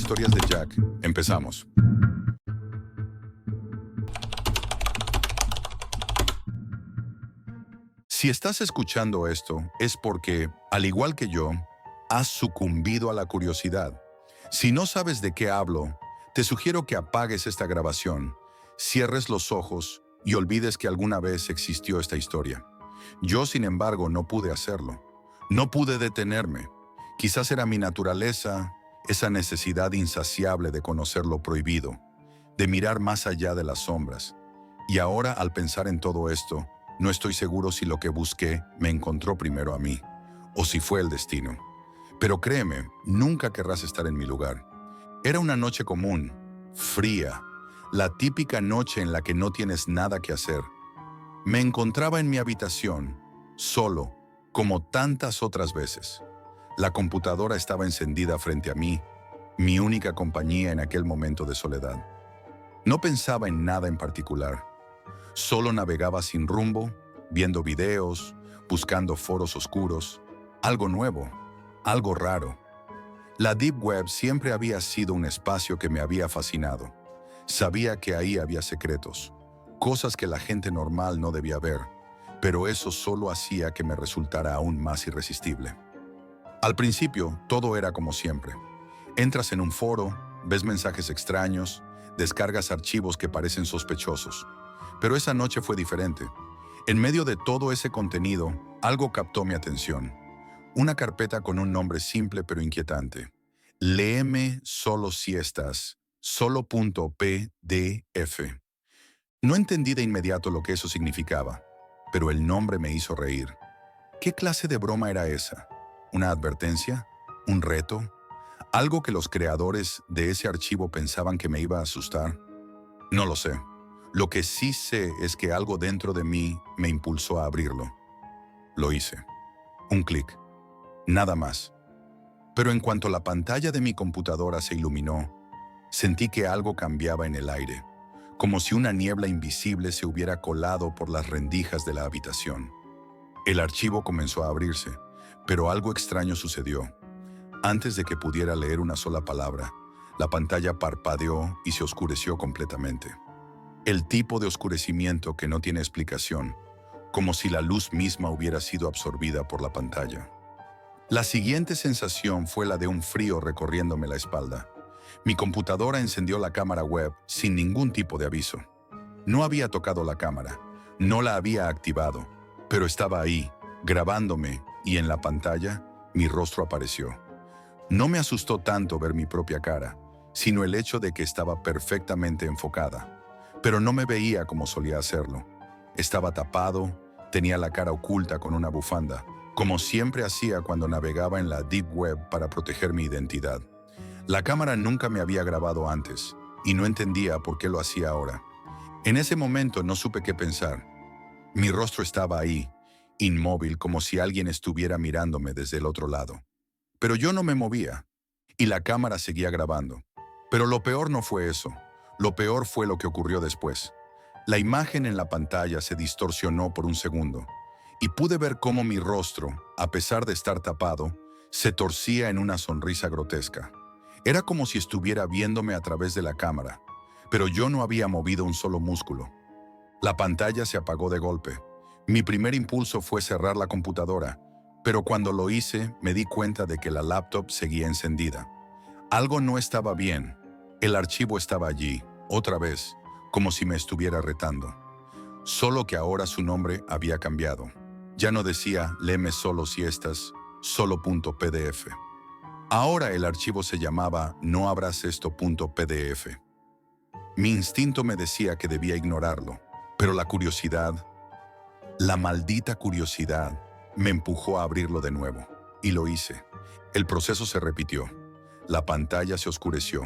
Historias de Jack. Empezamos. Si estás escuchando esto, es porque, al igual que yo, has sucumbido a la curiosidad. Si no sabes de qué hablo, te sugiero que apagues esta grabación, cierres los ojos y olvides que alguna vez existió esta historia. Yo, sin embargo, no pude hacerlo. No pude detenerme. Quizás era mi naturaleza, esa necesidad insaciable de conocer lo prohibido, de mirar más allá de las sombras. Y ahora, al pensar en todo esto, no estoy seguro si lo que busqué me encontró primero a mí, o si fue el destino. Pero créeme, nunca querrás estar en mi lugar. Era una noche común, fría, la típica noche en la que no tienes nada que hacer. Me encontraba en mi habitación, solo, como tantas otras veces. La computadora estaba encendida frente a mí, mi única compañía en aquel momento de soledad. No pensaba en nada en particular. Solo navegaba sin rumbo, viendo videos, buscando foros oscuros, algo nuevo, algo raro. La Deep Web siempre había sido un espacio que me había fascinado. Sabía que ahí había secretos, cosas que la gente normal no debía ver, pero eso solo hacía que me resultara aún más irresistible. Al principio, todo era como siempre. Entras en un foro, ves mensajes extraños, descargas archivos que parecen sospechosos. Pero esa noche fue diferente. En medio de todo ese contenido, algo captó mi atención. Una carpeta con un nombre simple pero inquietante. Léeme solo si estás, solo.pdf. No entendí de inmediato lo que eso significaba, pero el nombre me hizo reír. ¿Qué clase de broma era esa? ¿Una advertencia? ¿Un reto? ¿Algo que los creadores de ese archivo pensaban que me iba a asustar? No lo sé. Lo que sí sé es que algo dentro de mí me impulsó a abrirlo. Lo hice. Un clic. Nada más. Pero en cuanto la pantalla de mi computadora se iluminó, sentí que algo cambiaba en el aire, como si una niebla invisible se hubiera colado por las rendijas de la habitación. El archivo comenzó a abrirse, pero algo extraño sucedió. Antes de que pudiera leer una sola palabra, la pantalla parpadeó y se oscureció completamente. El tipo de oscurecimiento que no tiene explicación, como si la luz misma hubiera sido absorbida por la pantalla. La siguiente sensación fue la de un frío recorriéndome la espalda. Mi computadora encendió la cámara web sin ningún tipo de aviso. No había tocado la cámara, no la había activado, pero estaba ahí, grabándome, y en la pantalla, mi rostro apareció. No me asustó tanto ver mi propia cara, sino el hecho de que estaba perfectamente enfocada. Pero no me veía como solía hacerlo. Estaba tapado, tenía la cara oculta con una bufanda, como siempre hacía cuando navegaba en la Deep Web para proteger mi identidad. La cámara nunca me había grabado antes, y no entendía por qué lo hacía ahora. En ese momento no supe qué pensar. Mi rostro estaba ahí, inmóvil, como si alguien estuviera mirándome desde el otro lado. Pero yo no me movía, y la cámara seguía grabando. Pero lo peor no fue eso. Lo peor fue lo que ocurrió después. La imagen en la pantalla se distorsionó por un segundo, y pude ver cómo mi rostro, a pesar de estar tapado, se torcía en una sonrisa grotesca. Era como si estuviera viéndome a través de la cámara, pero yo no había movido un solo músculo. La pantalla se apagó de golpe. Mi primer impulso fue cerrar la computadora, pero cuando lo hice me di cuenta de que la laptop seguía encendida. Algo no estaba bien. El archivo estaba allí, otra vez, como si me estuviera retando. Solo que ahora su nombre había cambiado. Ya no decía léeme solo si estás, solo.pdf. Ahora el archivo se llamaba no abras esto.pdf. Mi instinto me decía que debía ignorarlo, pero la curiosidad, la maldita curiosidad, me empujó a abrirlo de nuevo, y lo hice. El proceso se repitió. La pantalla se oscureció.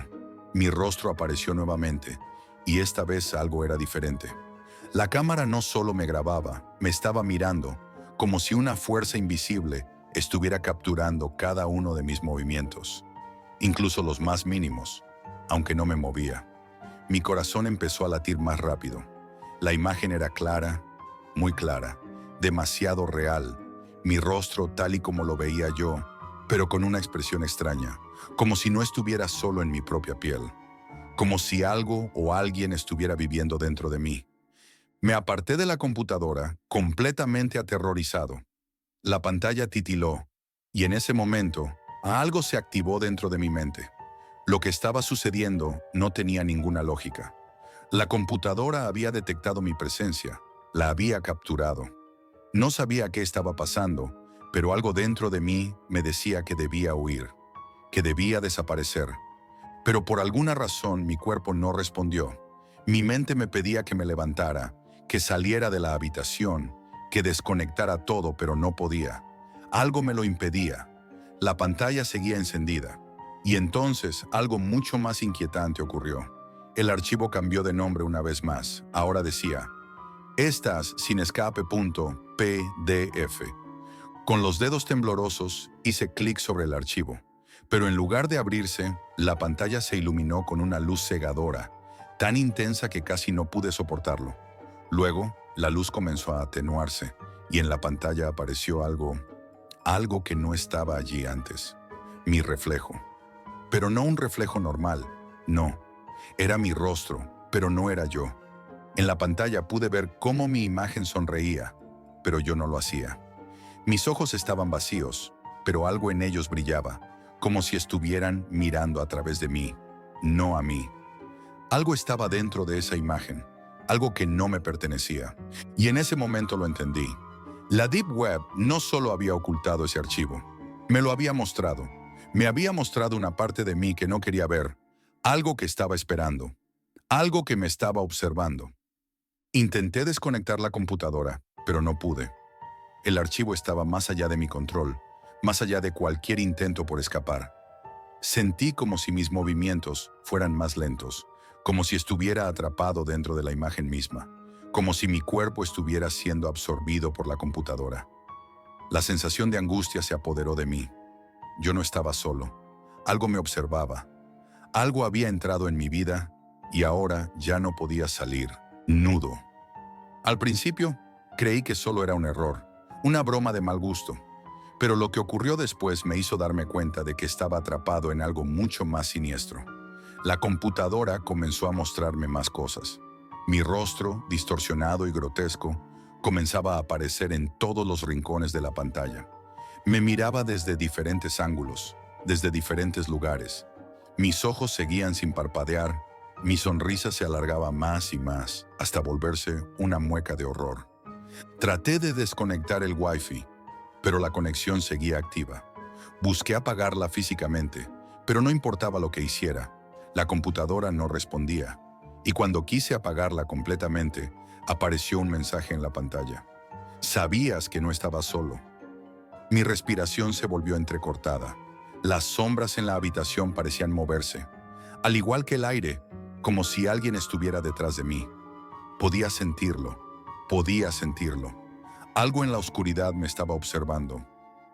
Mi rostro apareció nuevamente, y esta vez algo era diferente. La cámara no solo me grababa, me estaba mirando, como si una fuerza invisible estuviera capturando cada uno de mis movimientos, incluso los más mínimos, aunque no me movía. Mi corazón empezó a latir más rápido. La imagen era clara, muy clara, demasiado real. Mi rostro tal y como lo veía yo, pero con una expresión extraña, como si no estuviera solo en mi propia piel, como si algo o alguien estuviera viviendo dentro de mí. Me aparté de la computadora, completamente aterrorizado. La pantalla titiló, y en ese momento, algo se activó dentro de mi mente. Lo que estaba sucediendo no tenía ninguna lógica. La computadora había detectado mi presencia, la había capturado. No sabía qué estaba pasando, pero algo dentro de mí me decía que debía huir, que debía desaparecer. Pero por alguna razón mi cuerpo no respondió. Mi mente me pedía que me levantara, que saliera de la habitación, que desconectara todo, pero no podía. Algo me lo impedía. La pantalla seguía encendida. Y entonces algo mucho más inquietante ocurrió. El archivo cambió de nombre una vez más. Ahora decía, estas sin escape.pdf. Con los dedos temblorosos hice clic sobre el archivo. Pero en lugar de abrirse, la pantalla se iluminó con una luz cegadora, tan intensa que casi no pude soportarlo. Luego, la luz comenzó a atenuarse y en la pantalla apareció algo que no estaba allí antes. Mi reflejo. Pero no un reflejo normal, no. Era mi rostro, pero no era yo. En la pantalla pude ver cómo mi imagen sonreía, pero yo no lo hacía. Mis ojos estaban vacíos, pero algo en ellos brillaba, como si estuvieran mirando a través de mí, no a mí. Algo estaba dentro de esa imagen, algo que no me pertenecía. Y en ese momento lo entendí. La Deep Web no solo había ocultado ese archivo, me lo había mostrado. Me había mostrado una parte de mí que no quería ver, algo que estaba esperando, algo que me estaba observando. Intenté desconectar la computadora, pero no pude. El archivo estaba más allá de mi control, más allá de cualquier intento por escapar. Sentí como si mis movimientos fueran más lentos, como si estuviera atrapado dentro de la imagen misma, como si mi cuerpo estuviera siendo absorbido por la computadora. La sensación de angustia se apoderó de mí. Yo no estaba solo. Algo me observaba. Algo había entrado en mi vida y ahora ya no podía salir. Nudo. Al principio, creí que solo era un error, una broma de mal gusto. Pero lo que ocurrió después me hizo darme cuenta de que estaba atrapado en algo mucho más siniestro. La computadora comenzó a mostrarme más cosas. Mi rostro, distorsionado y grotesco, comenzaba a aparecer en todos los rincones de la pantalla. Me miraba desde diferentes ángulos, desde diferentes lugares. Mis ojos seguían sin parpadear, mi sonrisa se alargaba más y más, hasta volverse una mueca de horror. Traté de desconectar el Wi-Fi, pero la conexión seguía activa. Busqué apagarla físicamente, pero no importaba lo que hiciera. La computadora no respondía, y cuando quise apagarla completamente, apareció un mensaje en la pantalla. Sabías que no estaba solo. Mi respiración se volvió entrecortada. Las sombras en la habitación parecían moverse, al igual que el aire, como si alguien estuviera detrás de mí. Podía sentirlo, podía sentirlo. Algo en la oscuridad me estaba observando.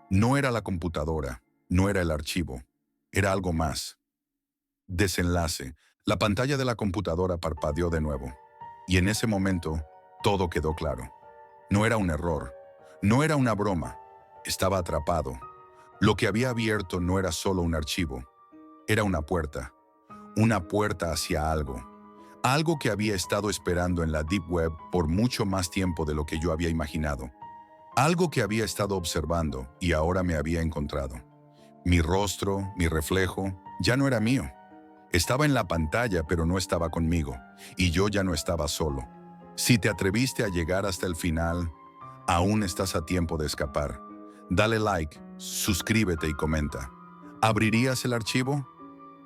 No era la computadora, no era el archivo, era algo más. Desenlace. La pantalla de la computadora parpadeó de nuevo. Y en ese momento, todo quedó claro. No era un error, no era una broma. Estaba atrapado. Lo que había abierto no era solo un archivo, era una puerta hacia algo. Algo que había estado esperando en la Deep Web por mucho más tiempo de lo que yo había imaginado. Algo que había estado observando y ahora me había encontrado. Mi rostro, mi reflejo, ya no era mío. Estaba en la pantalla, pero no estaba conmigo, y yo ya no estaba solo. Si te atreviste a llegar hasta el final, aún estás a tiempo de escapar. Dale like, suscríbete y comenta. ¿Abrirías el archivo?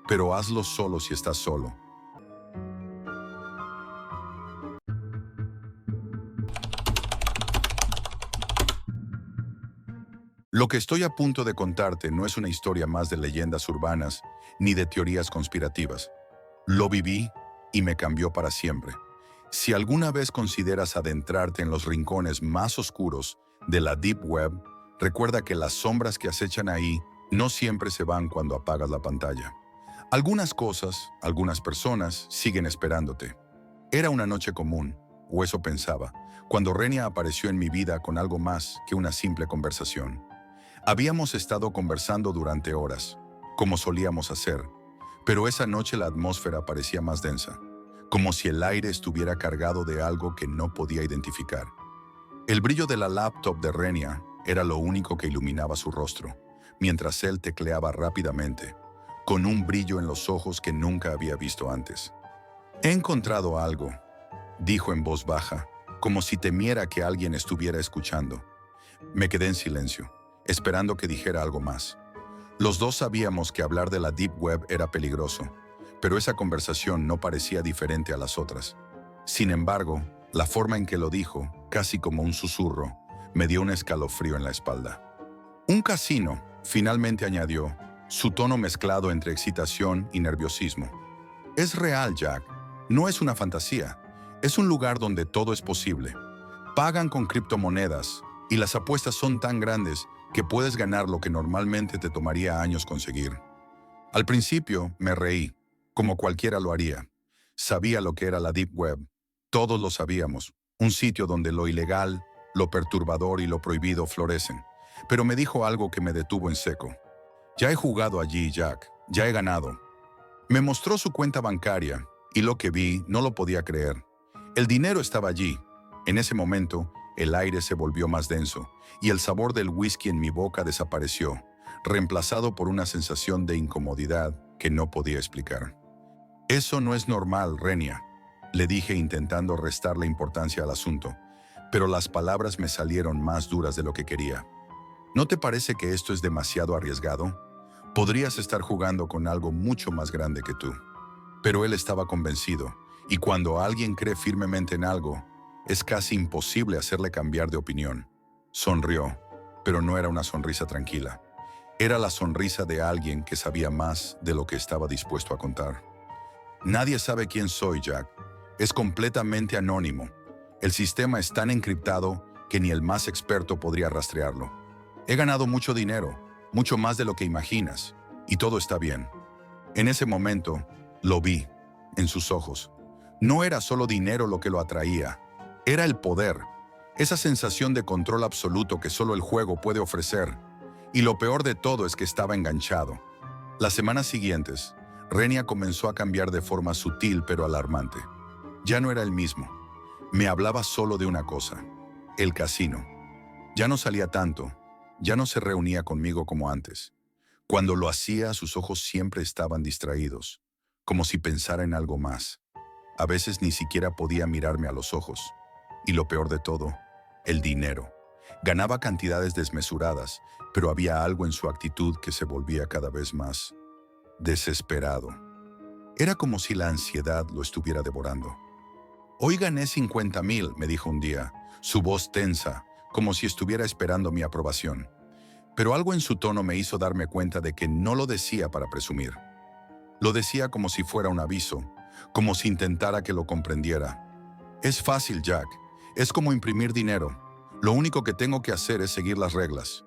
Pero hazlo solo si estás solo. Lo que estoy a punto de contarte no es una historia más de leyendas urbanas ni de teorías conspirativas. Lo viví y me cambió para siempre. Si alguna vez consideras adentrarte en los rincones más oscuros de la Deep Web, recuerda que las sombras que acechan ahí no siempre se van cuando apagas la pantalla. Algunas cosas, algunas personas siguen esperándote. Era una noche común, o eso pensaba, cuando Renia apareció en mi vida con algo más que una simple conversación. Habíamos estado conversando durante horas, como solíamos hacer, pero esa noche la atmósfera parecía más densa, como si el aire estuviera cargado de algo que no podía identificar. El brillo de la laptop de Renia era lo único que iluminaba su rostro, mientras él tecleaba rápidamente, con un brillo en los ojos que nunca había visto antes. «He encontrado algo», dijo en voz baja, como si temiera que alguien estuviera escuchando. Me quedé en silencio, esperando que dijera algo más. Los dos sabíamos que hablar de la Deep Web era peligroso, pero esa conversación no parecía diferente a las otras. Sin embargo, la forma en que lo dijo, casi como un susurro, me dio un escalofrío en la espalda. «Un casino», finalmente añadió, su tono mezclado entre excitación y nerviosismo. «Es real, Jack. No es una fantasía. Es un lugar donde todo es posible. Pagan con criptomonedas y las apuestas son tan grandes que puedes ganar lo que normalmente te tomaría años conseguir». Al principio me reí, como cualquiera lo haría. Sabía lo que era la Deep Web. Todos lo sabíamos. Un sitio donde lo ilegal, lo perturbador y lo prohibido florecen. Pero me dijo algo que me detuvo en seco. «Ya he jugado allí, Jack. Ya he ganado». Me mostró su cuenta bancaria y lo que vi no lo podía creer. El dinero estaba allí. En ese momento, el aire se volvió más denso y el sabor del whisky en mi boca desapareció, reemplazado por una sensación de incomodidad que no podía explicar. «Eso no es normal, Renia», le dije intentando restarle importancia al asunto, pero las palabras me salieron más duras de lo que quería. «¿No te parece que esto es demasiado arriesgado? Podrías estar jugando con algo mucho más grande que tú». Pero él estaba convencido, y cuando alguien cree firmemente en algo, es casi imposible hacerle cambiar de opinión. Sonrió, pero no era una sonrisa tranquila. Era la sonrisa de alguien que sabía más de lo que estaba dispuesto a contar. «Nadie sabe quién soy, Jack. Es completamente anónimo. El sistema es tan encriptado que ni el más experto podría rastrearlo. He ganado mucho dinero, mucho más de lo que imaginas, y todo está bien». En ese momento, lo vi, en sus ojos. No era solo dinero lo que lo atraía, era el poder, esa sensación de control absoluto que solo el juego puede ofrecer. Y lo peor de todo es que estaba enganchado. Las semanas siguientes, Renia comenzó a cambiar de forma sutil pero alarmante. Ya no era el mismo. Me hablaba solo de una cosa: el casino. Ya no salía tanto, ya no se reunía conmigo como antes. Cuando lo hacía, sus ojos siempre estaban distraídos, como si pensara en algo más. A veces ni siquiera podía mirarme a los ojos. Y lo peor de todo, el dinero. Ganaba cantidades desmesuradas, pero había algo en su actitud que se volvía cada vez más desesperado. Era como si la ansiedad lo estuviera devorando. «Hoy gané 50,000», me dijo un día, su voz tensa, como si estuviera esperando mi aprobación. Pero algo en su tono me hizo darme cuenta de que no lo decía para presumir. Lo decía como si fuera un aviso, como si intentara que lo comprendiera. «Es fácil, Jack. Es como imprimir dinero. Lo único que tengo que hacer es seguir las reglas».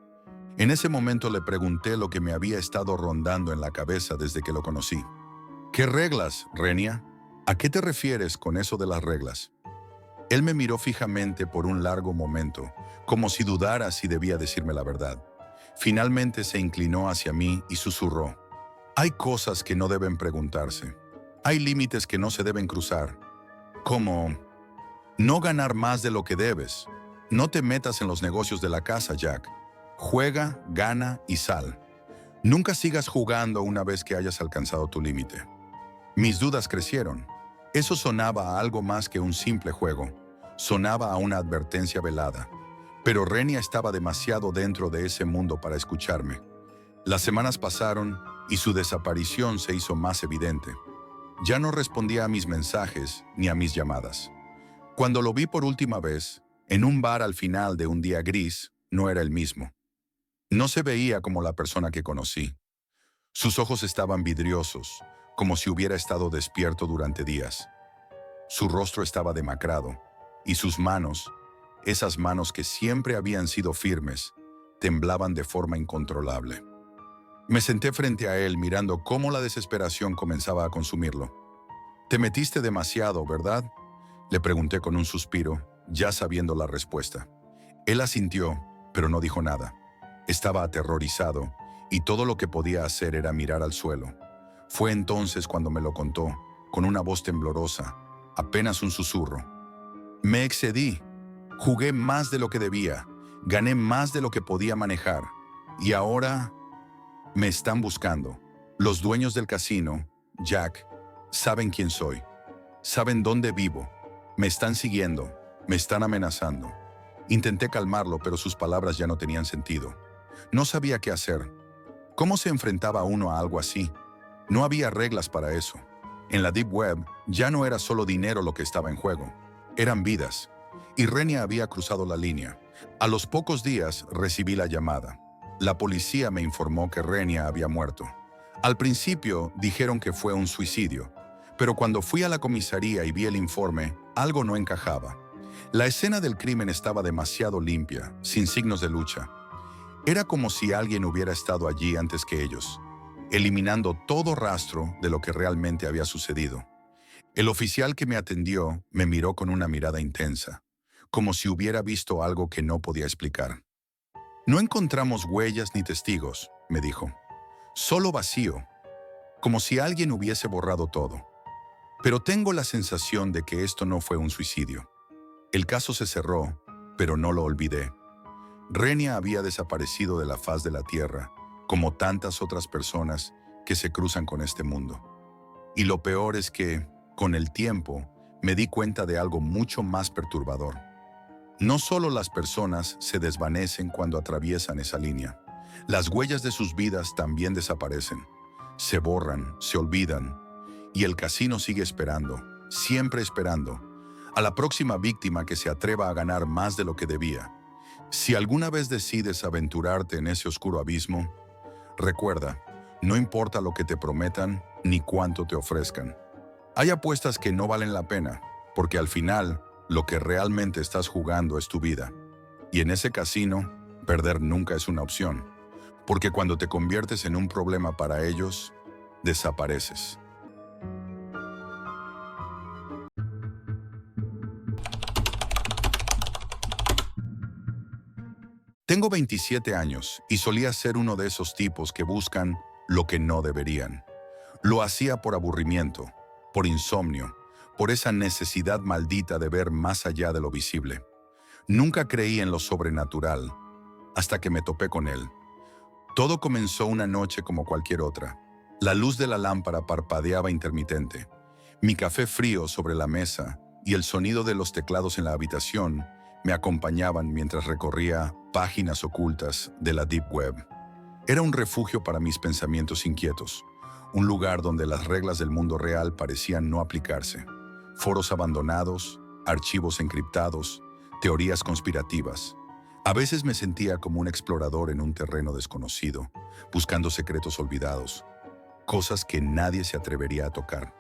En ese momento le pregunté lo que me había estado rondando en la cabeza desde que lo conocí. «¿Qué reglas, Renia? ¿A qué te refieres con eso de las reglas?». Él me miró fijamente por un largo momento, como si dudara si debía decirme la verdad. Finalmente se inclinó hacia mí y susurró: «Hay cosas que no deben preguntarse. Hay límites que no se deben cruzar. Como no ganar más de lo que debes. No te metas en los negocios de la casa, Jack. Juega, gana y sal. Nunca sigas jugando una vez que hayas alcanzado tu límite». Mis dudas crecieron. Eso sonaba a algo más que un simple juego. Sonaba a una advertencia velada. Pero Renia estaba demasiado dentro de ese mundo para escucharme. Las semanas pasaron y su desaparición se hizo más evidente. Ya no respondía a mis mensajes ni a mis llamadas. Cuando lo vi por última vez, en un bar al final de un día gris, no era el mismo. No se veía como la persona que conocí. Sus ojos estaban vidriosos, como si hubiera estado despierto durante días. Su rostro estaba demacrado, y sus manos, esas manos que siempre habían sido firmes, temblaban de forma incontrolable. Me senté frente a él mirando cómo la desesperación comenzaba a consumirlo. «Te metiste demasiado, ¿verdad?», le pregunté con un suspiro, ya sabiendo la respuesta. Él asintió, pero no dijo nada. Estaba aterrorizado y todo lo que podía hacer era mirar al suelo. Fue entonces cuando me lo contó, con una voz temblorosa, apenas un susurro. Me excedí. Jugué más de lo que debía. Gané más de lo que podía manejar. Y ahora me están buscando. Los dueños del casino, Jack, saben quién soy. Saben dónde vivo. Me están siguiendo. Me están amenazando. Intenté calmarlo, pero sus palabras ya no tenían sentido. No sabía qué hacer. ¿Cómo se enfrentaba uno a algo así? No había reglas para eso. En la Deep Web ya no era solo dinero lo que estaba en juego. Eran vidas. Y Renia había cruzado la línea. A los pocos días recibí la llamada. La policía me informó que Renia había muerto. Al principio dijeron que fue un suicidio, pero cuando fui a la comisaría y vi el informe, algo no encajaba. La escena del crimen estaba demasiado limpia, sin signos de lucha. Era como si alguien hubiera estado allí antes que ellos, eliminando todo rastro de lo que realmente había sucedido. El oficial que me atendió me miró con una mirada intensa, como si hubiera visto algo que no podía explicar. No encontramos huellas ni testigos, me dijo. Solo vacío, como si alguien hubiese borrado todo. Pero tengo la sensación de que esto no fue un suicidio. El caso se cerró, pero no lo olvidé. Renia había desaparecido de la faz de la tierra, como tantas otras personas que se cruzan con este mundo. Y lo peor es que, con el tiempo, me di cuenta de algo mucho más perturbador. No solo las personas se desvanecen cuando atraviesan esa línea. Las huellas de sus vidas también desaparecen. Se borran, se olvidan. Y el casino sigue esperando, siempre esperando, a la próxima víctima que se atreva a ganar más de lo que debía. Si alguna vez decides aventurarte en ese oscuro abismo, recuerda, no importa lo que te prometan ni cuánto te ofrezcan. Hay apuestas que no valen la pena, porque al final, lo que realmente estás jugando es tu vida. Y en ese casino, perder nunca es una opción, porque cuando te conviertes en un problema para ellos, desapareces. Tengo 27 años y solía ser uno de esos tipos que buscan lo que no deberían. Lo hacía por aburrimiento, por insomnio, por esa necesidad maldita de ver más allá de lo visible. Nunca creí en lo sobrenatural, hasta que me topé con él. Todo comenzó una noche como cualquier otra. La luz de la lámpara parpadeaba intermitente. Mi café frío sobre la mesa y el sonido de los teclados en la habitación me acompañaban mientras recorría páginas ocultas de la Deep Web. Era un refugio para mis pensamientos inquietos, un lugar donde las reglas del mundo real parecían no aplicarse. Foros abandonados, archivos encriptados, teorías conspirativas. A veces me sentía como un explorador en un terreno desconocido, buscando secretos olvidados, cosas que nadie se atrevería a tocar.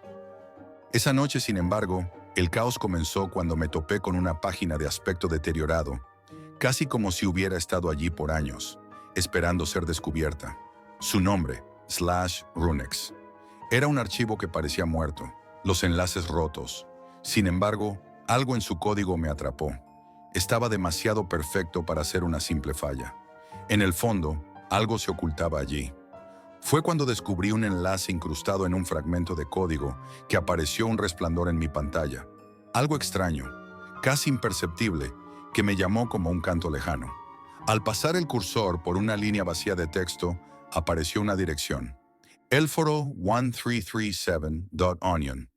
Esa noche, sin embargo, el caos comenzó cuando me topé con una página de aspecto deteriorado, casi como si hubiera estado allí por años, esperando ser descubierta. Su nombre, /Runex. Era un archivo que parecía muerto, los enlaces rotos. Sin embargo, algo en su código me atrapó. Estaba demasiado perfecto para ser una simple falla. En el fondo, algo se ocultaba allí. Fue cuando descubrí un enlace incrustado en un fragmento de código que apareció un resplandor en mi pantalla. Algo extraño, casi imperceptible, que me llamó como un canto lejano. Al pasar el cursor por una línea vacía de texto, apareció una dirección. Elforo1337.onion.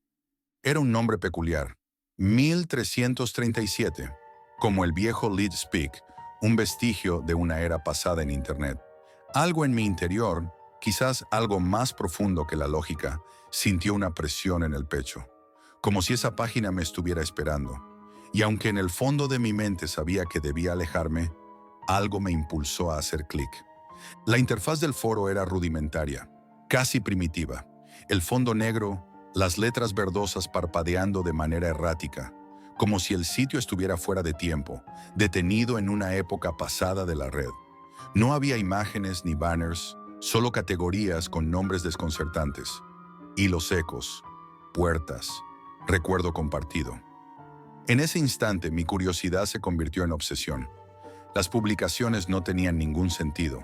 Era un nombre peculiar. 1337, como el viejo LeetSpeak, un vestigio de una era pasada en Internet. Algo en mi interior, quizás algo más profundo que la lógica, sintió una presión en el pecho, como si esa página me estuviera esperando. Y aunque en el fondo de mi mente sabía que debía alejarme, algo me impulsó a hacer clic. La interfaz del foro era rudimentaria, casi primitiva. El fondo negro, las letras verdosas parpadeando de manera errática, como si el sitio estuviera fuera de tiempo, detenido en una época pasada de la red. No había imágenes ni banners, solo categorías con nombres desconcertantes. Hilos secos, puertas, recuerdo compartido. En ese instante mi curiosidad se convirtió en obsesión. Las publicaciones no tenían ningún sentido.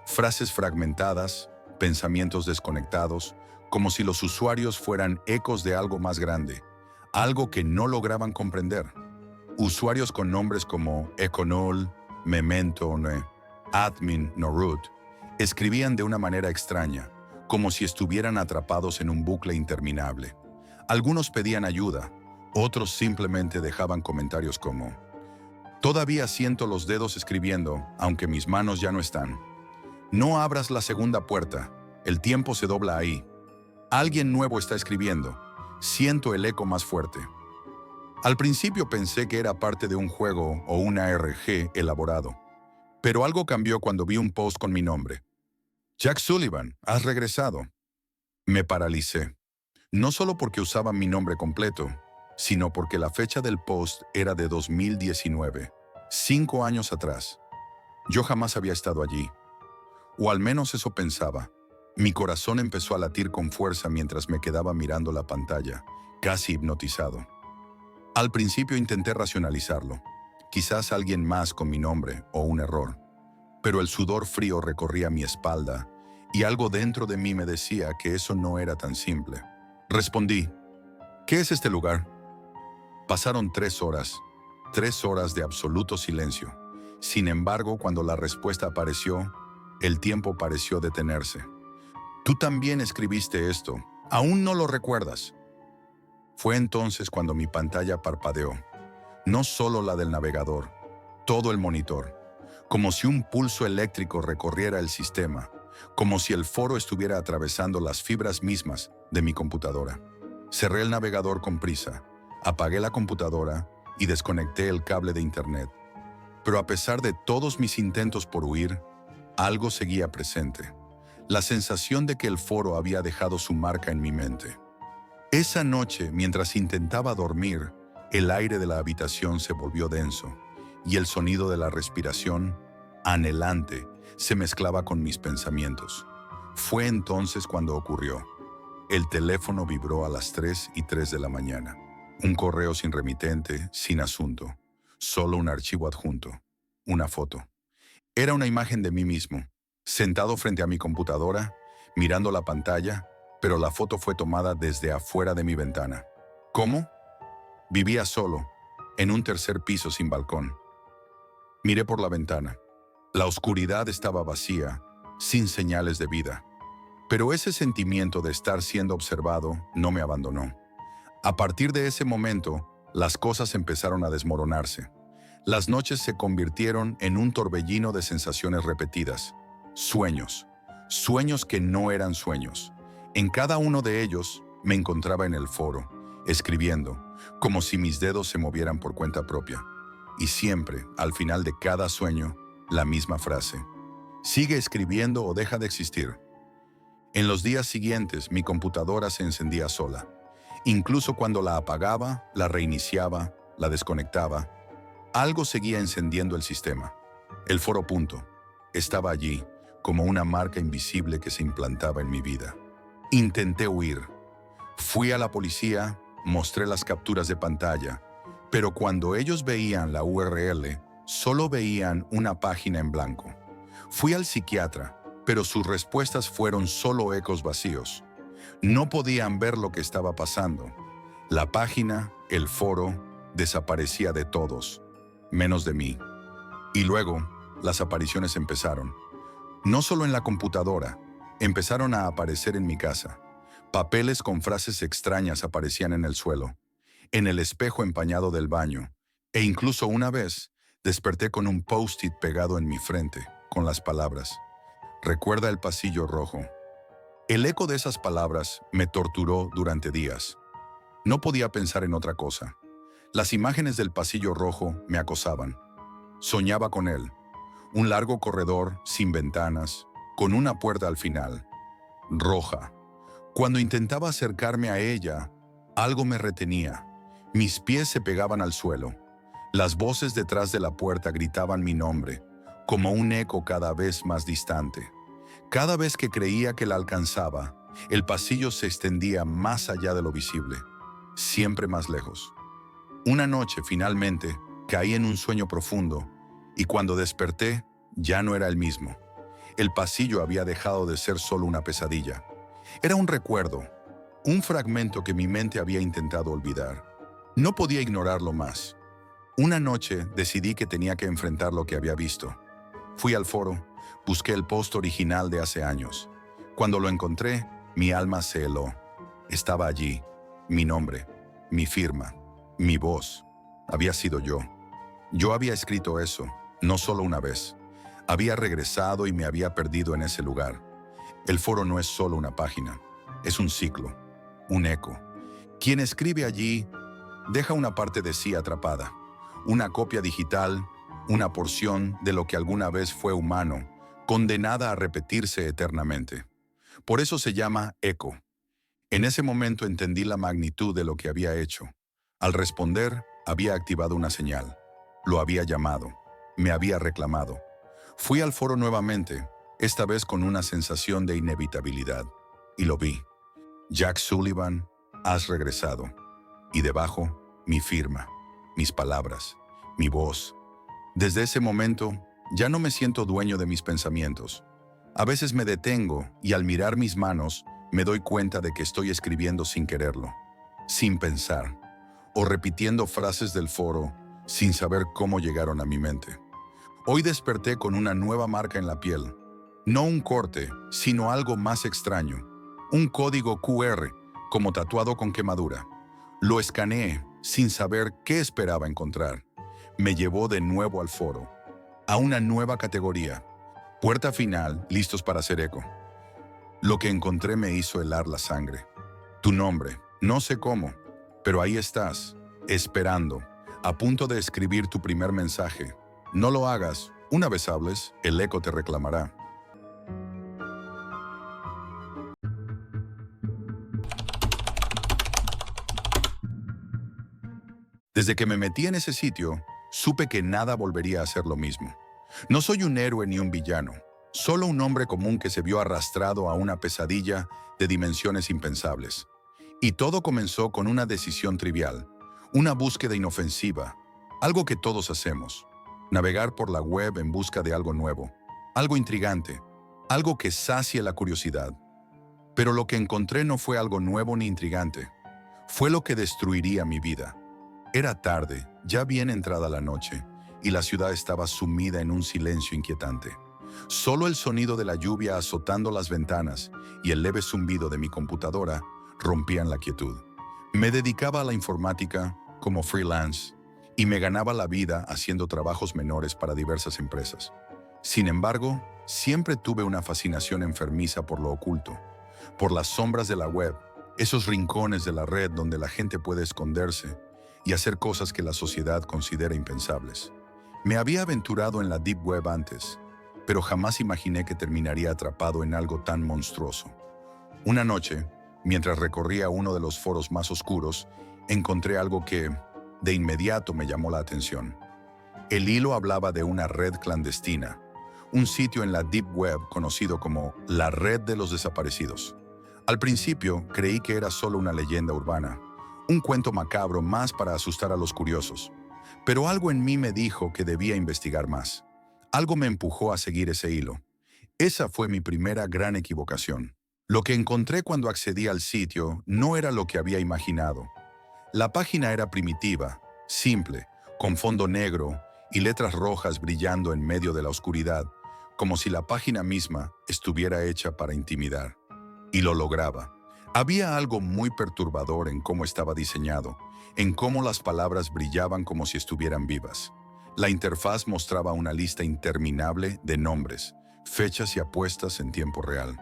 Frases fragmentadas, pensamientos desconectados, como si los usuarios fueran ecos de algo más grande, algo que no lograban comprender. Usuarios con nombres como Econol, Memento Ne, Admin Norut, escribían de una manera extraña, como si estuvieran atrapados en un bucle interminable. Algunos pedían ayuda, otros simplemente dejaban comentarios como: todavía siento los dedos escribiendo, aunque mis manos ya no están. No abras la segunda puerta, el tiempo se dobla ahí. Alguien nuevo está escribiendo. Siento el eco más fuerte. Al principio pensé que era parte de un juego o un ARG elaborado, pero algo cambió cuando vi un post con mi nombre. Jack Sullivan, has regresado. Me paralicé, no solo porque usaba mi nombre completo, sino porque la fecha del post era de 2019, 5 años atrás. Yo jamás había estado allí, o al menos eso pensaba. Mi corazón empezó a latir con fuerza mientras me quedaba mirando la pantalla, casi hipnotizado. Al principio intenté racionalizarlo, quizás alguien más con mi nombre o un error, pero el sudor frío recorría mi espalda y algo dentro de mí me decía que eso no era tan simple. Respondí: ¿qué es este lugar? Pasaron 3 horas de absoluto silencio. Sin embargo, cuando la respuesta apareció, el tiempo pareció detenerse. Tú también escribiste esto. ¿Aún no lo recuerdas? Fue entonces cuando mi pantalla parpadeó. No solo la del navegador, todo el monitor. Como si un pulso eléctrico recorriera el sistema. Como si el foro estuviera atravesando las fibras mismas de mi computadora. Cerré el navegador con prisa, apagué la computadora y desconecté el cable de internet. Pero a pesar de todos mis intentos por huir, algo seguía presente. La sensación de que el foro había dejado su marca en mi mente. Esa noche, mientras intentaba dormir, el aire de la habitación se volvió denso y el sonido de la respiración, anhelante, se mezclaba con mis pensamientos. Fue entonces cuando ocurrió. El teléfono vibró a las 3:03 de la mañana. Un correo sin remitente, sin asunto. Solo un archivo adjunto. Una foto. Era una imagen de mí mismo, sentado frente a mi computadora, mirando la pantalla, pero la foto fue tomada desde afuera de mi ventana. ¿Cómo? Vivía solo, en un tercer piso sin balcón. Miré por la ventana. La oscuridad estaba vacía, sin señales de vida. Pero ese sentimiento de estar siendo observado no me abandonó. A partir de ese momento, las cosas empezaron a desmoronarse. Las noches se convirtieron en un torbellino de sensaciones repetidas. Sueños. Sueños que no eran sueños. En cada uno de ellos me encontraba en el foro, escribiendo, como si mis dedos se movieran por cuenta propia. Y siempre, al final de cada sueño, la misma frase: sigue escribiendo o deja de existir. En los días siguientes, mi computadora se encendía sola. Incluso cuando la apagaba, la reiniciaba, la desconectaba, algo seguía encendiendo el sistema. El foro punto estaba allí, como una marca invisible que se implantaba en mi vida. Intenté huir. Fui a la policía, mostré las capturas de pantalla, pero cuando ellos veían la URL, solo veían una página en blanco. Fui al psiquiatra, pero sus respuestas fueron solo ecos vacíos. No podían ver lo que estaba pasando. La página, el foro, desaparecía de todos, menos de mí. Y luego, las apariciones empezaron. No solo en la computadora, empezaron a aparecer en mi casa. Papeles con frases extrañas aparecían en el suelo, en el espejo empañado del baño, e incluso una vez desperté con un post-it pegado en mi frente, con las palabras: recuerda el pasillo rojo. El eco de esas palabras me torturó durante días. No podía pensar en otra cosa. Las imágenes del pasillo rojo me acosaban. Soñaba con él. Un largo corredor, sin ventanas, con una puerta al final. Roja. Cuando intentaba acercarme a ella, algo me retenía. Mis pies se pegaban al suelo. Las voces detrás de la puerta gritaban mi nombre, como un eco cada vez más distante. Cada vez que creía que la alcanzaba, el pasillo se extendía más allá de lo visible, siempre más lejos. Una noche, finalmente, caí en un sueño profundo Y cuando desperté, ya no era el mismo. El pasillo había dejado de ser solo una pesadilla. Era un recuerdo, un fragmento que mi mente había intentado olvidar. No podía ignorarlo más. Una noche decidí que tenía que enfrentar lo que había visto. Fui al foro, busqué el post original de hace años. Cuando lo encontré, mi alma se heló. Estaba allí, mi nombre, mi firma, mi voz. Había sido yo. Yo había escrito eso, no solo una vez. Había regresado y me había perdido en ese lugar. El foro no es solo una página, es un ciclo, un eco. Quien escribe allí deja una parte de sí atrapada, una copia digital, una porción de lo que alguna vez fue humano, condenada a repetirse eternamente. Por eso se llama eco. En ese momento entendí la magnitud de lo que había hecho. Al responder, había activado una señal. Lo había llamado. Me había reclamado. Fui al foro nuevamente, esta vez con una sensación de inevitabilidad. Y lo vi. Jack Sullivan, has regresado. Y debajo, mi firma, mis palabras, mi voz. Desde ese momento, ya no me siento dueño de mis pensamientos. A veces me detengo y al mirar mis manos, me doy cuenta de que estoy escribiendo sin quererlo, sin pensar, o repitiendo frases del foro sin saber cómo llegaron a mi mente. Hoy desperté con una nueva marca en la piel. No un corte, sino algo más extraño. Un código QR, como tatuado con quemadura. Lo escaneé sin saber qué esperaba encontrar. Me llevó de nuevo al foro, a una nueva categoría. Puerta final, listos para hacer eco. Lo que encontré me hizo helar la sangre. Tu nombre, no sé cómo, pero ahí estás, esperando, a punto de escribir tu primer mensaje. No lo hagas, una vez hables, el eco te reclamará. Desde que me metí en ese sitio, supe que nada volvería a ser lo mismo. No soy un héroe ni un villano, solo un hombre común que se vio arrastrado a una pesadilla de dimensiones impensables. Y todo comenzó con una decisión trivial, una búsqueda inofensiva, algo que todos hacemos. Navegar por la web en busca de algo nuevo, algo intrigante, algo que sacie la curiosidad. Pero lo que encontré no fue algo nuevo ni intrigante, fue lo que destruiría mi vida. Era tarde, ya bien entrada la noche, y la ciudad estaba sumida en un silencio inquietante. Solo el sonido de la lluvia azotando las ventanas y el leve zumbido de mi computadora rompían la quietud. Me dedicaba a la informática como freelance y me ganaba la vida haciendo trabajos menores para diversas empresas. Sin embargo, siempre tuve una fascinación enfermiza por lo oculto, por las sombras de la web, esos rincones de la red donde la gente puede esconderse y hacer cosas que la sociedad considera impensables. Me había aventurado en la Deep Web antes, pero jamás imaginé que terminaría atrapado en algo tan monstruoso. Una noche, mientras recorría uno de los foros más oscuros, encontré algo que, de inmediato, me llamó la atención. El hilo hablaba de una red clandestina, un sitio en la Deep Web conocido como la Red de los Desaparecidos. Al principio, creí que era solo una leyenda urbana, un cuento macabro más para asustar a los curiosos. Pero algo en mí me dijo que debía investigar más. Algo me empujó a seguir ese hilo. Esa fue mi primera gran equivocación. Lo que encontré cuando accedí al sitio no era lo que había imaginado. La página era primitiva, simple, con fondo negro y letras rojas brillando en medio de la oscuridad, como si la página misma estuviera hecha para intimidar. Y lo lograba. Había algo muy perturbador en cómo estaba diseñado, en cómo las palabras brillaban como si estuvieran vivas. La interfaz mostraba una lista interminable de nombres, fechas y apuestas en tiempo real.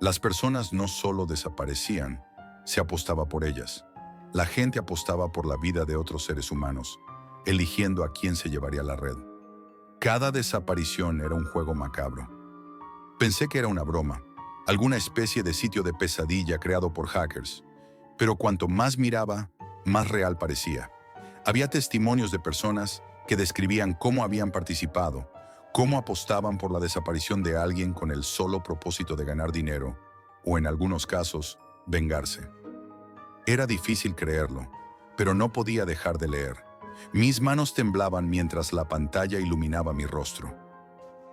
Las personas no solo desaparecían, se apostaba por ellas. La gente apostaba por la vida de otros seres humanos, eligiendo a quién se llevaría la red. Cada desaparición era un juego macabro. Pensé que era una broma, alguna especie de sitio de pesadilla creado por hackers, pero cuanto más miraba, más real parecía. Había testimonios de personas que describían cómo habían participado, cómo apostaban por la desaparición de alguien con el solo propósito de ganar dinero, o en algunos casos, vengarse. Era difícil creerlo, pero no podía dejar de leer. Mis manos temblaban mientras la pantalla iluminaba mi rostro.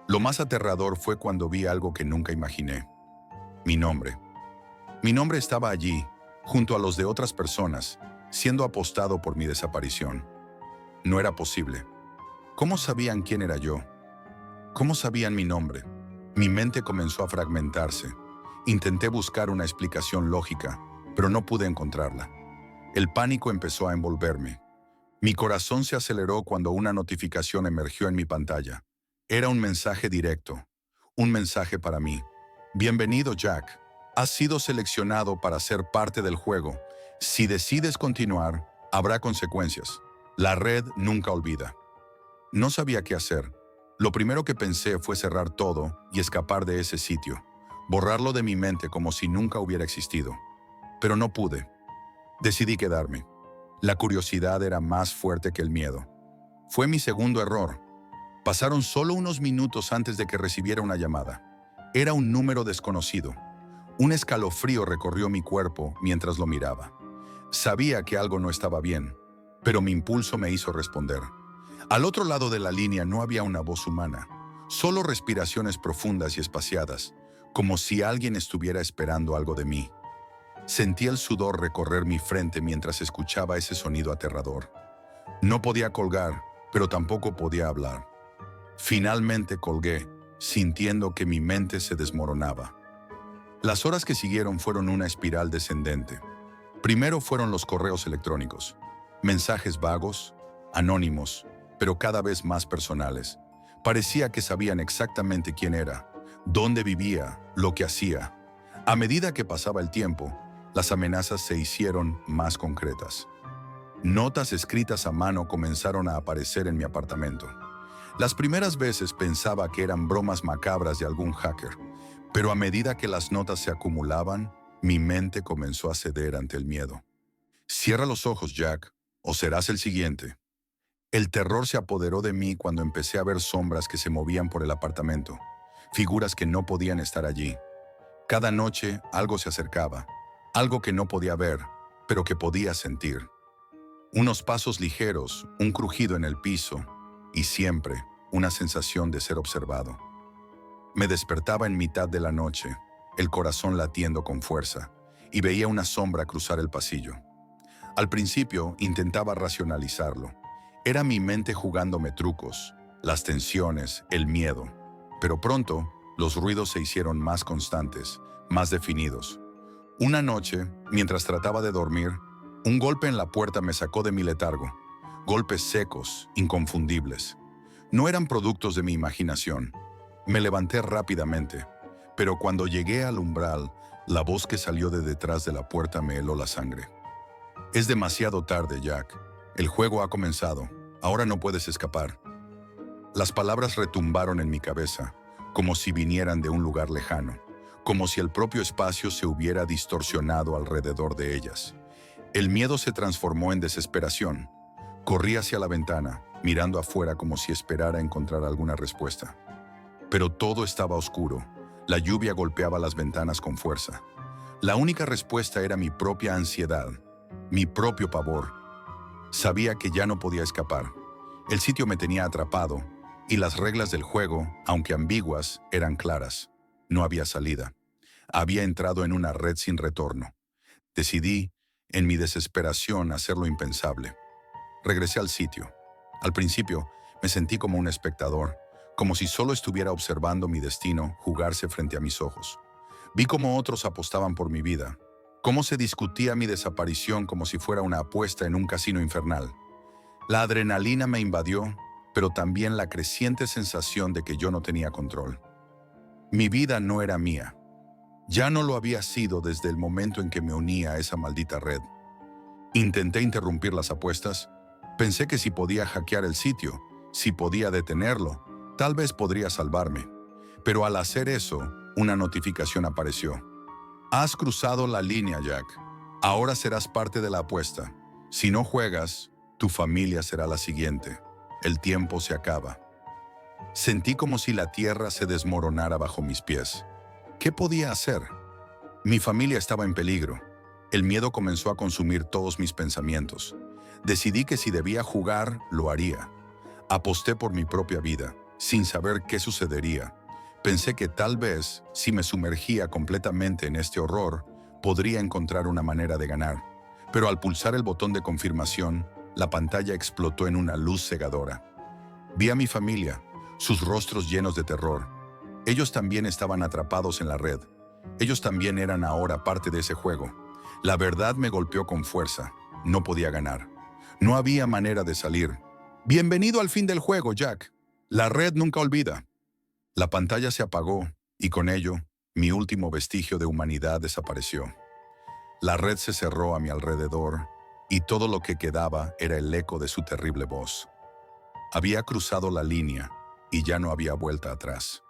Lo más aterrador fue cuando vi algo que nunca imaginé. Mi nombre. Mi nombre estaba allí, junto a los de otras personas, siendo apostado por mi desaparición. No era posible. ¿Cómo sabían quién era yo? ¿Cómo sabían mi nombre? Mi mente comenzó a fragmentarse. Intenté buscar una explicación lógica, pero no pude encontrarla. El pánico empezó a envolverme. Mi corazón se aceleró cuando una notificación emergió en mi pantalla. Era un mensaje directo. Un mensaje para mí. Bienvenido, Jack. Has sido seleccionado para ser parte del juego. Si decides continuar, habrá consecuencias. La red nunca olvida. No sabía qué hacer. Lo primero que pensé fue cerrar todo y escapar de ese sitio. Borrarlo de mi mente como si nunca hubiera existido. Pero no pude. Decidí quedarme. La curiosidad era más fuerte que el miedo. Fue mi segundo error. Pasaron solo unos minutos antes de que recibiera una llamada. Era un número desconocido. Un escalofrío recorrió mi cuerpo mientras lo miraba. Sabía que algo no estaba bien, pero mi impulso me hizo responder. Al otro lado de la línea no había una voz humana, solo respiraciones profundas y espaciadas, como si alguien estuviera esperando algo de mí. Sentí el sudor recorrer mi frente mientras escuchaba ese sonido aterrador. No podía colgar, pero tampoco podía hablar. Finalmente colgué, sintiendo que mi mente se desmoronaba. Las horas que siguieron fueron una espiral descendente. Primero fueron los correos electrónicos, mensajes vagos, anónimos, pero cada vez más personales. Parecía que sabían exactamente quién era, dónde vivía, lo que hacía. A medida que pasaba el tiempo, las amenazas se hicieron más concretas. Notas escritas a mano comenzaron a aparecer en mi apartamento. Las primeras veces pensaba que eran bromas macabras de algún hacker, pero a medida que las notas se acumulaban, mi mente comenzó a ceder ante el miedo. Cierra los ojos, Jack, o serás el siguiente. El terror se apoderó de mí cuando empecé a ver sombras que se movían por el apartamento, figuras que no podían estar allí. Cada noche algo se acercaba, algo que no podía ver, pero que podía sentir. Unos pasos ligeros, un crujido en el piso y siempre una sensación de ser observado. Me despertaba en mitad de la noche, el corazón latiendo con fuerza, y veía una sombra cruzar el pasillo. Al principio intentaba racionalizarlo. Era mi mente jugándome trucos, las tensiones, el miedo. Pero pronto, los ruidos se hicieron más constantes, más definidos. Una noche, mientras trataba de dormir, un golpe en la puerta me sacó de mi letargo. Golpes secos, inconfundibles. No eran productos de mi imaginación. Me levanté rápidamente, pero cuando llegué al umbral, la voz que salió de detrás de la puerta me heló la sangre. Es demasiado tarde, Jack. El juego ha comenzado. Ahora no puedes escapar. Las palabras retumbaron en mi cabeza, como si vinieran de un lugar lejano, como si el propio espacio se hubiera distorsionado alrededor de ellas. El miedo se transformó en desesperación. Corrí hacia la ventana, mirando afuera como si esperara encontrar alguna respuesta. Pero todo estaba oscuro. La lluvia golpeaba las ventanas con fuerza. La única respuesta era mi propia ansiedad, mi propio pavor. Sabía que ya no podía escapar. El sitio me tenía atrapado, y las reglas del juego, aunque ambiguas, eran claras. No había salida. Había entrado en una red sin retorno. Decidí, en mi desesperación, hacer lo impensable. Regresé al sitio. Al principio, me sentí como un espectador, como si solo estuviera observando mi destino jugarse frente a mis ojos. Vi cómo otros apostaban por mi vida, cómo se discutía mi desaparición como si fuera una apuesta en un casino infernal. La adrenalina me invadió, pero también la creciente sensación de que yo no tenía control. Mi vida no era mía. Ya no lo había sido desde el momento en que me uní a esa maldita red. Intenté interrumpir las apuestas. Pensé que si podía hackear el sitio, si podía detenerlo, tal vez podría salvarme. Pero al hacer eso, una notificación apareció. Has cruzado la línea, Jack. Ahora serás parte de la apuesta. Si no juegas, tu familia será la siguiente. El tiempo se acaba. Sentí como si la tierra se desmoronara bajo mis pies. ¿Qué podía hacer? Mi familia estaba en peligro. El miedo comenzó a consumir todos mis pensamientos. Decidí que si debía jugar, lo haría. Aposté por mi propia vida, sin saber qué sucedería. Pensé que tal vez, si me sumergía completamente en este horror, podría encontrar una manera de ganar. Pero al pulsar el botón de confirmación, la pantalla explotó en una luz cegadora. Vi a mi familia, sus rostros llenos de terror. Ellos también estaban atrapados en la red. Ellos también eran ahora parte de ese juego. La verdad me golpeó con fuerza. No podía ganar. No había manera de salir. Bienvenido al fin del juego, Jack. La red nunca olvida. La pantalla se apagó y con ello, mi último vestigio de humanidad desapareció. La red se cerró a mi alrededor y todo lo que quedaba era el eco de su terrible voz. Había cruzado la línea y ya no había vuelta atrás.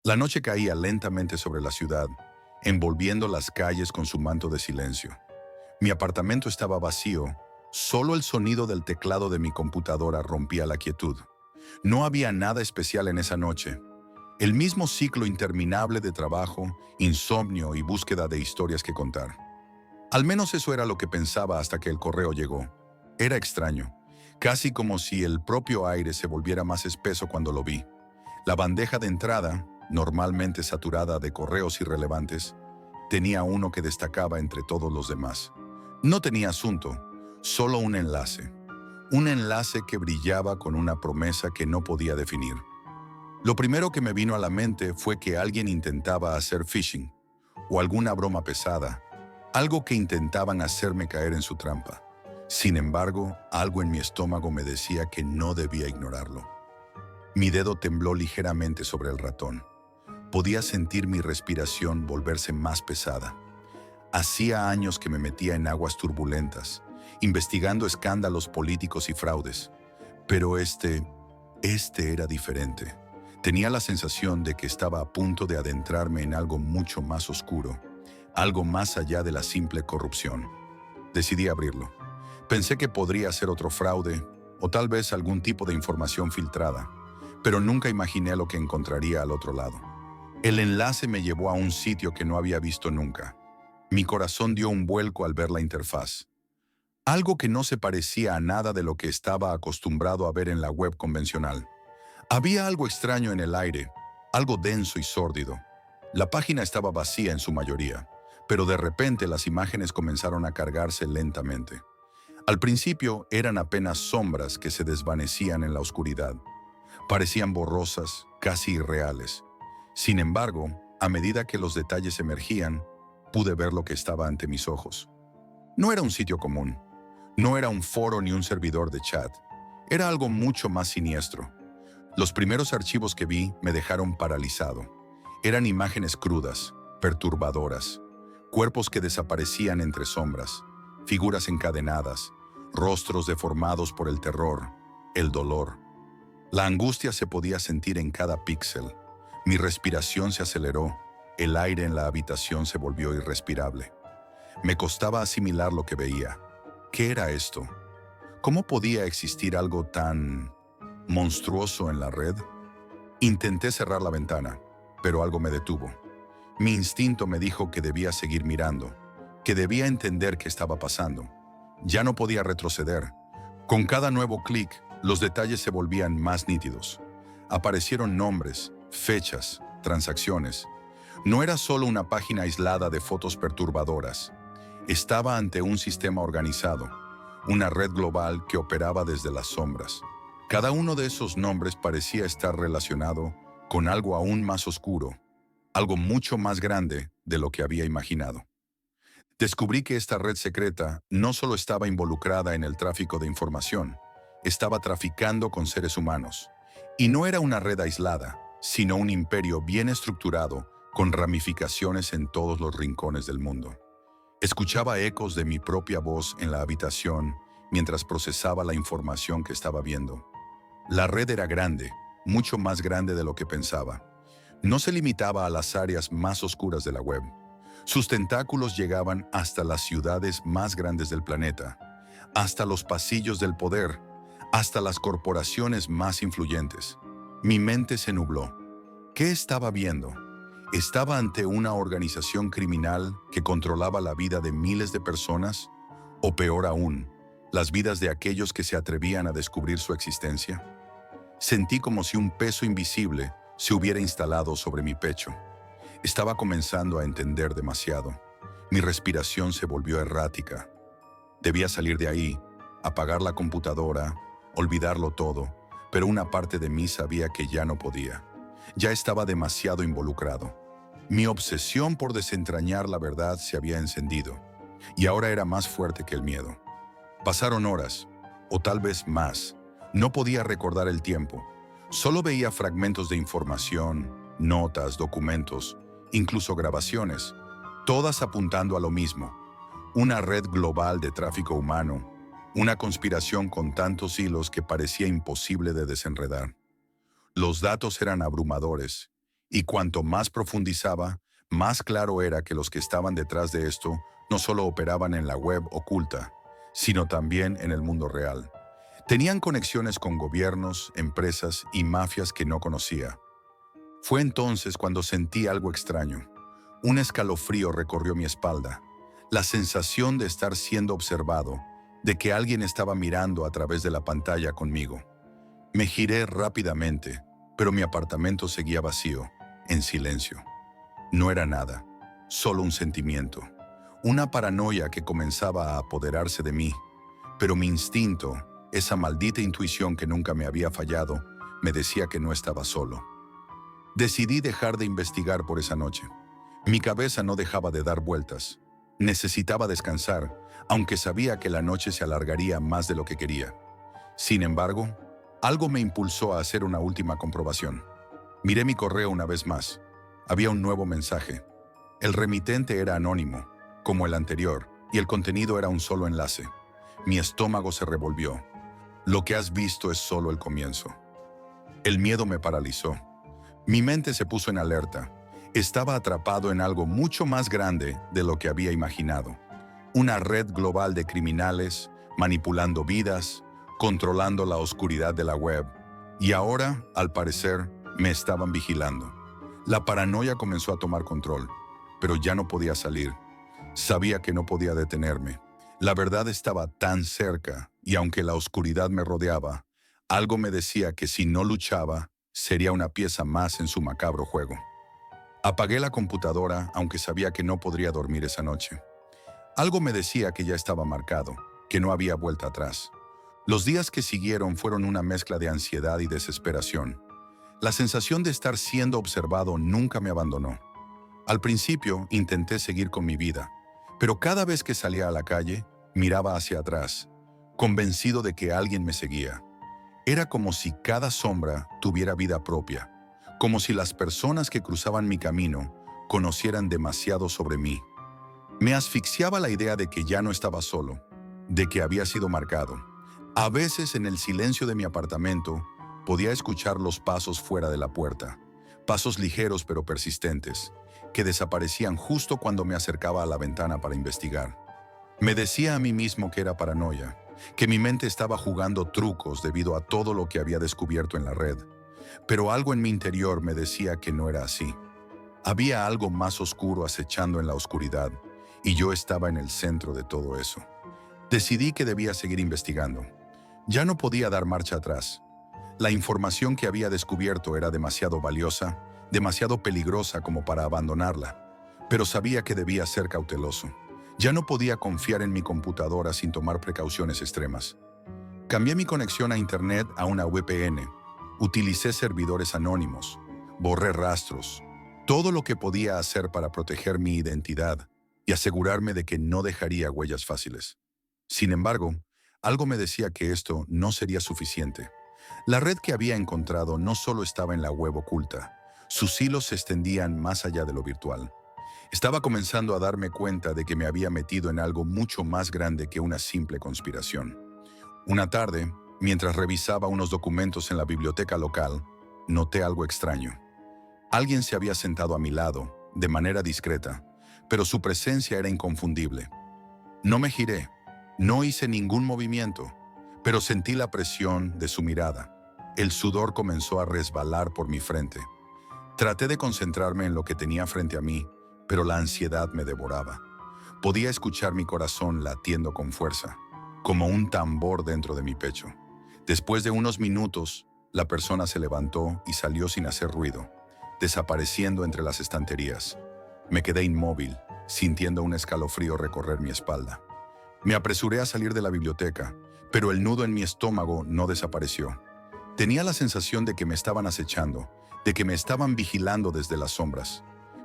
La noche caía lentamente sobre la ciudad, envolviendo las calles con su manto de silencio. Mi apartamento estaba vacío, solo el sonido del teclado de mi computadora rompía la quietud. No había nada especial en esa noche. El mismo ciclo interminable de trabajo, insomnio y búsqueda de historias que contar. Al menos eso era lo que pensaba hasta que el correo llegó. Era extraño, casi como si el propio aire se volviera más espeso cuando lo vi. La bandeja de entrada, normalmente saturada de correos irrelevantes, tenía uno que destacaba entre todos los demás. No tenía asunto, solo un enlace. Un enlace que brillaba con una promesa que no podía definir. Lo primero que me vino a la mente fue que alguien intentaba hacer phishing, o alguna broma pesada, algo que intentaban hacerme caer en su trampa. Sin embargo, algo en mi estómago me decía que no debía ignorarlo. Mi dedo tembló ligeramente sobre el ratón. Podía sentir mi respiración volverse más pesada. Hacía años que me metía en aguas turbulentas, investigando escándalos políticos y fraudes. Pero este era diferente. Tenía la sensación de que estaba a punto de adentrarme en algo mucho más oscuro, algo más allá de la simple corrupción. Decidí abrirlo. Pensé que podría ser otro fraude, o tal vez algún tipo de información filtrada, pero nunca imaginé lo que encontraría al otro lado. El enlace me llevó a un sitio que no había visto nunca. Mi corazón dio un vuelco al ver la interfaz. Algo que no se parecía a nada de lo que estaba acostumbrado a ver en la web convencional. Había algo extraño en el aire, algo denso y sórdido. La página estaba vacía en su mayoría, pero de repente las imágenes comenzaron a cargarse lentamente. Al principio eran apenas sombras que se desvanecían en la oscuridad. Parecían borrosas, casi irreales. Sin embargo, a medida que los detalles emergían, pude ver lo que estaba ante mis ojos. No era un sitio común. No era un foro ni un servidor de chat. Era algo mucho más siniestro. Los primeros archivos que vi me dejaron paralizado. Eran imágenes crudas, perturbadoras, cuerpos que desaparecían entre sombras, figuras encadenadas, rostros deformados por el terror, el dolor. La angustia se podía sentir en cada píxel. Mi respiración se aceleró, el aire en la habitación se volvió irrespirable. Me costaba asimilar lo que veía. ¿Qué era esto? ¿Cómo podía existir algo tan monstruoso en la red? Intenté cerrar la ventana, pero algo me detuvo. Mi instinto me dijo que debía seguir mirando, que debía entender qué estaba pasando. Ya no podía retroceder. Con cada nuevo clic, los detalles se volvían más nítidos. Aparecieron nombres, fechas, transacciones. No era solo una página aislada de fotos perturbadoras. Estaba ante un sistema organizado, una red global que operaba desde las sombras. Cada uno de esos nombres parecía estar relacionado con algo aún más oscuro, algo mucho más grande de lo que había imaginado. Descubrí que esta red secreta no solo estaba involucrada en el tráfico de información, estaba traficando con seres humanos. Y no era una red aislada, sino un imperio bien estructurado, con ramificaciones en todos los rincones del mundo. Escuchaba ecos de mi propia voz en la habitación mientras procesaba la información que estaba viendo. La red era grande, mucho más grande de lo que pensaba. No se limitaba a las áreas más oscuras de la web. Sus tentáculos llegaban hasta las ciudades más grandes del planeta, hasta los pasillos del poder, hasta las corporaciones más influyentes. Mi mente se nubló. ¿Qué estaba viendo? ¿Estaba ante una organización criminal que controlaba la vida de miles de personas? O peor aún, las vidas de aquellos que se atrevían a descubrir su existencia. Sentí como si un peso invisible se hubiera instalado sobre mi pecho. Estaba comenzando a entender demasiado. Mi respiración se volvió errática. Debía salir de ahí, apagar la computadora, olvidarlo todo, pero una parte de mí sabía que ya no podía. Ya estaba demasiado involucrado. Mi obsesión por desentrañar la verdad se había encendido, y ahora era más fuerte que el miedo. Pasaron horas, o tal vez más. No podía recordar el tiempo. Solo veía fragmentos de información, notas, documentos, incluso grabaciones, todas apuntando a lo mismo. Una red global de tráfico humano, una conspiración con tantos hilos que parecía imposible de desenredar. Los datos eran abrumadores, y cuanto más profundizaba, más claro era que los que estaban detrás de esto no solo operaban en la web oculta, sino también en el mundo real. Tenían conexiones con gobiernos, empresas y mafias que no conocía. Fue entonces cuando sentí algo extraño. Un escalofrío recorrió mi espalda. La sensación de estar siendo observado, de que alguien estaba mirando a través de la pantalla conmigo. Me giré rápidamente, pero mi apartamento seguía vacío, en silencio. No era nada, solo un sentimiento, una paranoia que comenzaba a apoderarse de mí. Pero mi instinto, esa maldita intuición que nunca me había fallado, me decía que no estaba solo. Decidí dejar de investigar por esa noche. Mi cabeza no dejaba de dar vueltas. Necesitaba descansar, aunque sabía que la noche se alargaría más de lo que quería. Sin embargo, algo me impulsó a hacer una última comprobación. Miré mi correo una vez más. Había un nuevo mensaje. El remitente era anónimo, como el anterior, y el contenido era un solo enlace. Mi estómago se revolvió. Lo que has visto es solo el comienzo. El miedo me paralizó. Mi mente se puso en alerta. Estaba atrapado en algo mucho más grande de lo que había imaginado. Una red global de criminales, manipulando vidas, controlando la oscuridad de la web. Y ahora, al parecer, me estaban vigilando. La paranoia comenzó a tomar control, pero ya no podía salir. Sabía que no podía detenerme. La verdad estaba tan cerca, y aunque la oscuridad me rodeaba, algo me decía que si no luchaba, sería una pieza más en su macabro juego. Apagué la computadora, aunque sabía que no podría dormir esa noche. Algo me decía que ya estaba marcado, que no había vuelta atrás. Los días que siguieron fueron una mezcla de ansiedad y desesperación. La sensación de estar siendo observado nunca me abandonó. Al principio intenté seguir con mi vida, pero cada vez que salía a la calle, miraba hacia atrás, convencido de que alguien me seguía. Era como si cada sombra tuviera vida propia, como si las personas que cruzaban mi camino conocieran demasiado sobre mí. Me asfixiaba la idea de que ya no estaba solo, de que había sido marcado. A veces en el silencio de mi apartamento podía escuchar los pasos fuera de la puerta, pasos ligeros pero persistentes, que desaparecían justo cuando me acercaba a la ventana para investigar. Me decía a mí mismo que era paranoia, que mi mente estaba jugando trucos debido a todo lo que había descubierto en la red, pero algo en mi interior me decía que no era así. Había algo más oscuro acechando en la oscuridad, y yo estaba en el centro de todo eso. Decidí que debía seguir investigando. Ya no podía dar marcha atrás. La información que había descubierto era demasiado valiosa, demasiado peligrosa como para abandonarla, pero sabía que debía ser cauteloso. Ya no podía confiar en mi computadora sin tomar precauciones extremas. Cambié mi conexión a Internet a una VPN. Utilicé servidores anónimos. Borré rastros. Todo lo que podía hacer para proteger mi identidad y asegurarme de que no dejaría huellas fáciles. Sin embargo, algo me decía que esto no sería suficiente. La red que había encontrado no solo estaba en la web oculta, sus hilos se extendían más allá de lo virtual. Estaba comenzando a darme cuenta de que me había metido en algo mucho más grande que una simple conspiración. Una tarde, mientras revisaba unos documentos en la biblioteca local, noté algo extraño. Alguien se había sentado a mi lado, de manera discreta, pero su presencia era inconfundible. No me giré, no hice ningún movimiento, pero sentí la presión de su mirada. El sudor comenzó a resbalar por mi frente. Traté de concentrarme en lo que tenía frente a mí, pero la ansiedad me devoraba. Podía escuchar mi corazón latiendo con fuerza, como un tambor dentro de mi pecho. Después de unos minutos, la persona se levantó y salió sin hacer ruido, desapareciendo entre las estanterías. Me quedé inmóvil, sintiendo un escalofrío recorrer mi espalda. Me apresuré a salir de la biblioteca, pero el nudo en mi estómago no desapareció. Tenía la sensación de que me estaban acechando, de que me estaban vigilando desde las sombras.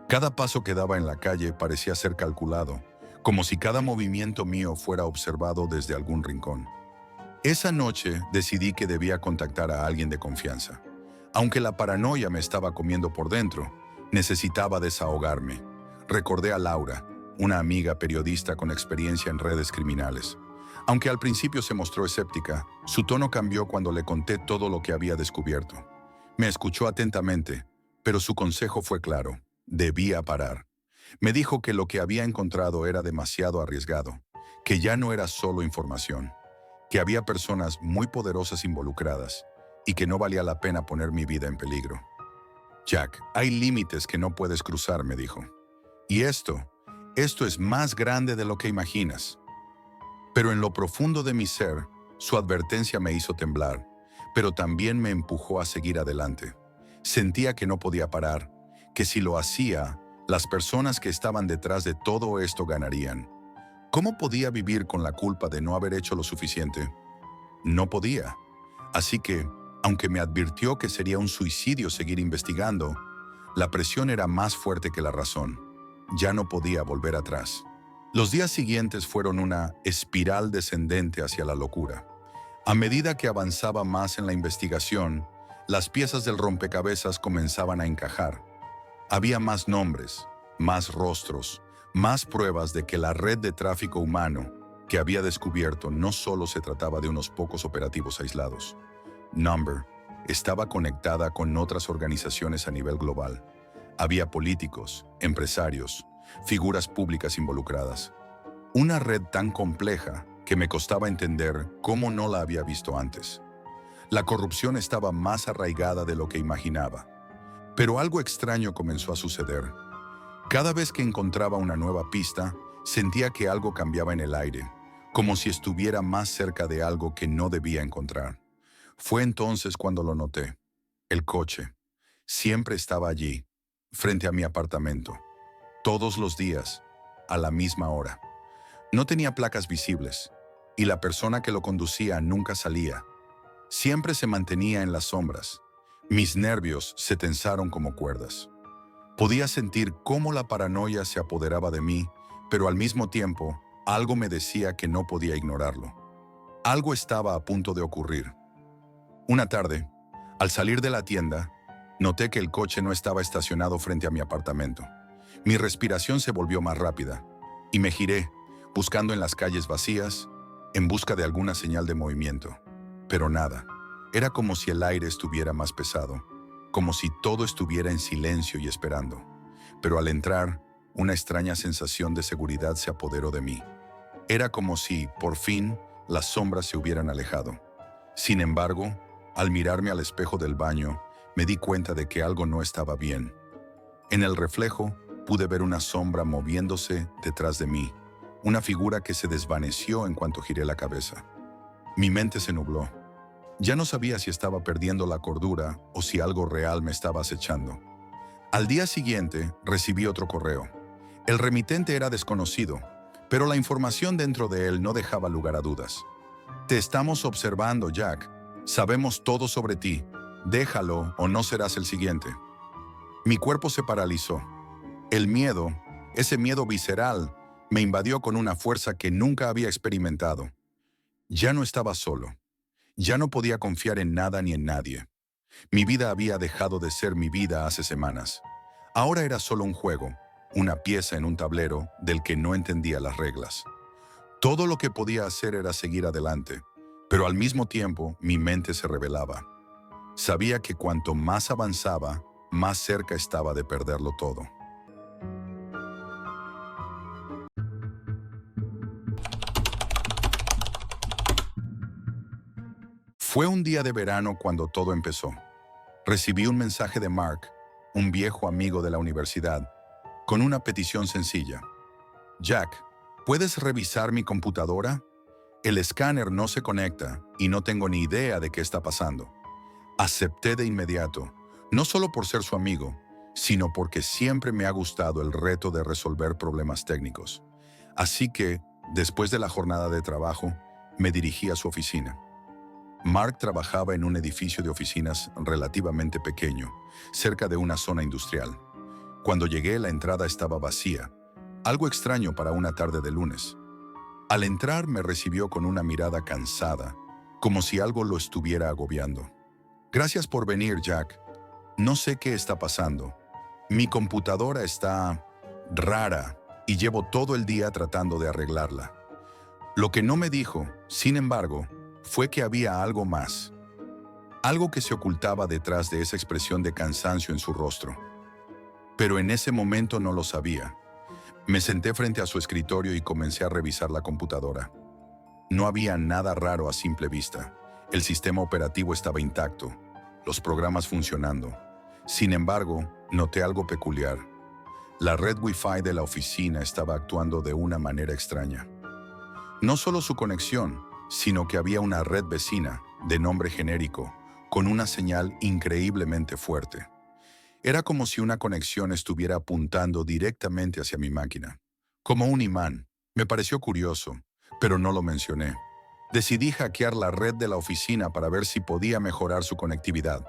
Cada paso que daba en la calle parecía ser calculado, como si cada movimiento mío fuera observado desde algún rincón. Esa noche decidí que debía contactar a alguien de confianza. Aunque la paranoia me estaba comiendo por dentro, necesitaba desahogarme. Recordé a Laura, una amiga periodista con experiencia en redes criminales. Aunque al principio se mostró escéptica, su tono cambió cuando le conté todo lo que había descubierto. Me escuchó atentamente, pero su consejo fue claro: debía parar. Me dijo que lo que había encontrado era demasiado arriesgado, que ya no era solo información, que había personas muy poderosas involucradas y que no valía la pena poner mi vida en peligro. Jack, hay límites que no puedes cruzar, me dijo. Y esto es más grande de lo que imaginas. Pero en lo profundo de mi ser, su advertencia me hizo temblar, pero también me empujó a seguir adelante. Sentía que no podía parar, que si lo hacía, las personas que estaban detrás de todo esto ganarían. ¿Cómo podía vivir con la culpa de no haber hecho lo suficiente? No podía. Así que, aunque me advirtió que sería un suicidio seguir investigando, la presión era más fuerte que la razón. Ya no podía volver atrás. Los días siguientes fueron una espiral descendente hacia la locura. A medida que avanzaba más en la investigación, las piezas del rompecabezas comenzaban a encajar. Había más nombres, más rostros, más pruebas de que la red de tráfico humano que había descubierto no solo se trataba de unos pocos operativos aislados. Number estaba conectada con otras organizaciones a nivel global. Había políticos, empresarios, figuras públicas involucradas. Una red tan compleja que me costaba entender cómo no la había visto antes. La corrupción estaba más arraigada de lo que imaginaba. Pero algo extraño comenzó a suceder. Cada vez que encontraba una nueva pista, sentía que algo cambiaba en el aire, como si estuviera más cerca de algo que no debía encontrar. Fue entonces cuando lo noté. El coche. Siempre estaba allí, frente a mi apartamento. Todos los días, a la misma hora. No tenía placas visibles, y la persona que lo conducía nunca salía. Siempre se mantenía en las sombras. Mis nervios se tensaron como cuerdas. Podía sentir cómo la paranoia se apoderaba de mí, pero al mismo tiempo, algo me decía que no podía ignorarlo. Algo estaba a punto de ocurrir. Una tarde, al salir de la tienda, noté que el coche no estaba estacionado frente a mi apartamento. Mi respiración se volvió más rápida, y me giré, buscando en las calles vacías, en busca de alguna señal de movimiento. Pero nada. Era como si el aire estuviera más pesado, como si todo estuviera en silencio y esperando. Pero al entrar, una extraña sensación de seguridad se apoderó de mí. Era como si, por fin, las sombras se hubieran alejado. Sin embargo, al mirarme al espejo del baño, me di cuenta de que algo no estaba bien. En el reflejo, pude ver una sombra moviéndose detrás de mí, una figura que se desvaneció en cuanto giré la cabeza. Mi mente se nubló. Ya no sabía si estaba perdiendo la cordura o si algo real me estaba acechando. Al día siguiente, recibí otro correo. El remitente era desconocido, pero la información dentro de él no dejaba lugar a dudas. Te estamos observando, Jack. Sabemos todo sobre ti. Déjalo o no serás el siguiente. Mi cuerpo se paralizó. El miedo, ese miedo visceral, me invadió con una fuerza que nunca había experimentado. Ya no estaba solo. Ya no podía confiar en nada ni en nadie. Mi vida había dejado de ser mi vida hace semanas. Ahora era solo un juego, una pieza en un tablero del que no entendía las reglas. Todo lo que podía hacer era seguir adelante, pero al mismo tiempo mi mente se rebelaba. Sabía que cuanto más avanzaba, más cerca estaba de perderlo todo. Fue un día de verano cuando todo empezó. Recibí un mensaje de Mark, un viejo amigo de la universidad, con una petición sencilla. Jack, ¿puedes revisar mi computadora? El escáner no se conecta y no tengo ni idea de qué está pasando. Acepté de inmediato, no solo por ser su amigo, sino porque siempre me ha gustado el reto de resolver problemas técnicos. Así que, después de la jornada de trabajo, me dirigí a su oficina. Mark trabajaba en un edificio de oficinas relativamente pequeño, cerca de una zona industrial. Cuando llegué, la entrada estaba vacía, algo extraño para una tarde de lunes. Al entrar, me recibió con una mirada cansada, como si algo lo estuviera agobiando. Gracias por venir, Jack. No sé qué está pasando. Mi computadora está rara y llevo todo el día tratando de arreglarla. Lo que no me dijo, sin embargo, fue que había algo más. Algo que se ocultaba detrás de esa expresión de cansancio en su rostro. Pero en ese momento no lo sabía. Me senté frente a su escritorio y comencé a revisar la computadora. No había nada raro a simple vista. El sistema operativo estaba intacto, los programas funcionando. Sin embargo, noté algo peculiar. La red Wi-Fi de la oficina estaba actuando de una manera extraña. No solo su conexión, sino que había una red vecina, de nombre genérico, con una señal increíblemente fuerte. Era como si una conexión estuviera apuntando directamente hacia mi máquina. Como un imán. Me pareció curioso, pero no lo mencioné. Decidí hackear la red de la oficina para ver si podía mejorar su conectividad.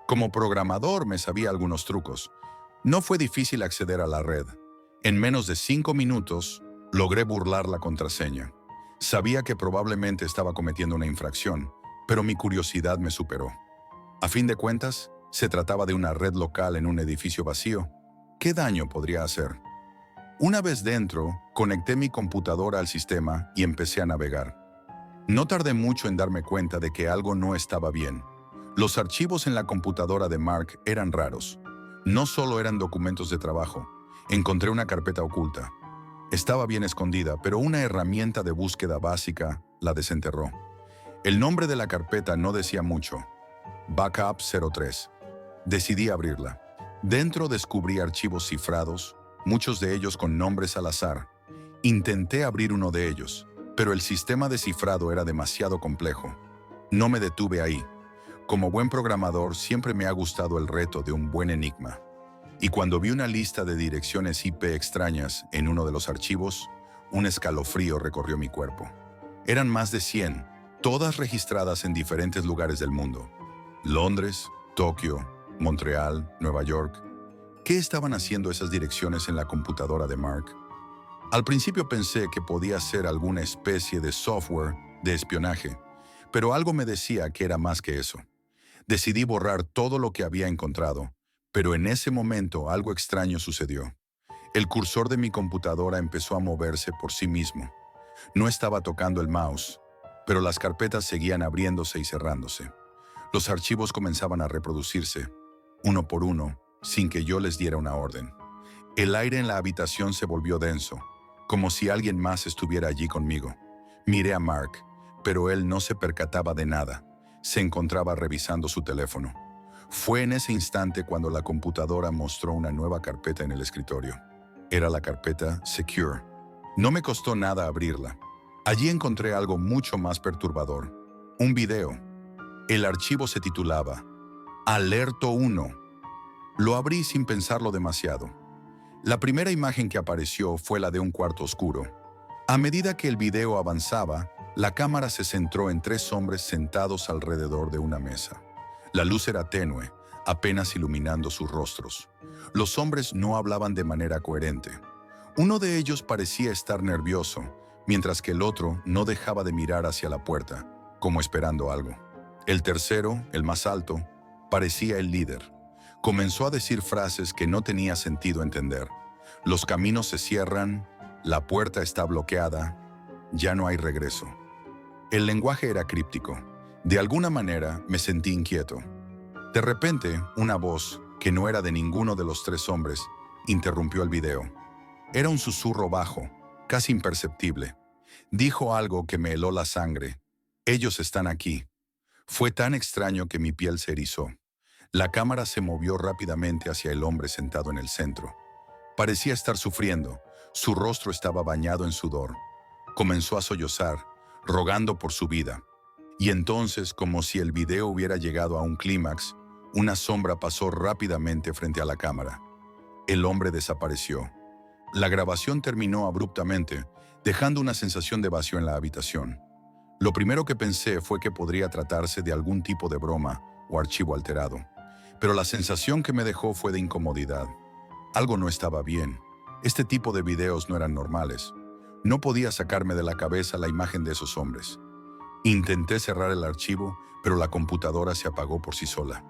Como programador me sabía algunos trucos. No fue difícil acceder a la red. En menos de 5 minutos, logré burlar la contraseña. Sabía que probablemente estaba cometiendo una infracción, pero mi curiosidad me superó. A fin de cuentas, se trataba de una red local en un edificio vacío. ¿Qué daño podría hacer? Una vez dentro, conecté mi computadora al sistema y empecé a navegar. No tardé mucho en darme cuenta de que algo no estaba bien. Los archivos en la computadora de Mark eran raros. No solo eran documentos de trabajo. Encontré una carpeta oculta. Estaba bien escondida, pero una herramienta de búsqueda básica la desenterró. El nombre de la carpeta no decía mucho. Backup 03. Decidí abrirla. Dentro descubrí archivos cifrados, muchos de ellos con nombres al azar. Intenté abrir uno de ellos, pero el sistema de cifrado era demasiado complejo. No me detuve ahí. Como buen programador, siempre me ha gustado el reto de un buen enigma. Y cuando vi una lista de direcciones IP extrañas en uno de los archivos, un escalofrío recorrió mi cuerpo. Eran más de 100, todas registradas en diferentes lugares del mundo. Londres, Tokio, Montreal, Nueva York. ¿Qué estaban haciendo esas direcciones en la computadora de Mark? Al principio pensé que podía ser alguna especie de software de espionaje, pero algo me decía que era más que eso. Decidí borrar todo lo que había encontrado, pero en ese momento algo extraño sucedió. El cursor de mi computadora empezó a moverse por sí mismo. No estaba tocando el mouse, pero las carpetas seguían abriéndose y cerrándose. Los archivos comenzaban a reproducirse, uno por uno, sin que yo les diera una orden. El aire en la habitación se volvió denso, como si alguien más estuviera allí conmigo. Miré a Mark, pero él no se percataba de nada. Se encontraba revisando su teléfono. Fue en ese instante cuando la computadora mostró una nueva carpeta en el escritorio. Era la carpeta Secure. No me costó nada abrirla. Allí encontré algo mucho más perturbador. Un video. El archivo se titulaba Alerto 1. Lo abrí sin pensarlo demasiado. La primera imagen que apareció fue la de un cuarto oscuro. A medida que el video avanzaba, la cámara se centró en 3 hombres sentados alrededor de una mesa. La luz era tenue, apenas iluminando sus rostros. Los hombres no hablaban de manera coherente. Uno de ellos parecía estar nervioso, mientras que el otro no dejaba de mirar hacia la puerta, como esperando algo. El tercero, el más alto, parecía el líder. Comenzó a decir frases que no tenía sentido entender. Los caminos se cierran, la puerta está bloqueada, ya no hay regreso. El lenguaje era críptico. De alguna manera me sentí inquieto. De repente, una voz, que no era de ninguno de los 3 hombres, interrumpió el video. Era un susurro bajo, casi imperceptible. Dijo algo que me heló la sangre. Ellos están aquí. Fue tan extraño que mi piel se erizó. La cámara se movió rápidamente hacia el hombre sentado en el centro. Parecía estar sufriendo. Su rostro estaba bañado en sudor. Comenzó a sollozar, rogando por su vida. Y entonces, como si el video hubiera llegado a un clímax, una sombra pasó rápidamente frente a la cámara. El hombre desapareció. La grabación terminó abruptamente, dejando una sensación de vacío en la habitación. Lo primero que pensé fue que podría tratarse de algún tipo de broma o archivo alterado, pero la sensación que me dejó fue de incomodidad. Algo no estaba bien. Este tipo de videos no eran normales. No podía sacarme de la cabeza la imagen de esos hombres. Intenté cerrar el archivo, pero la computadora se apagó por sí sola.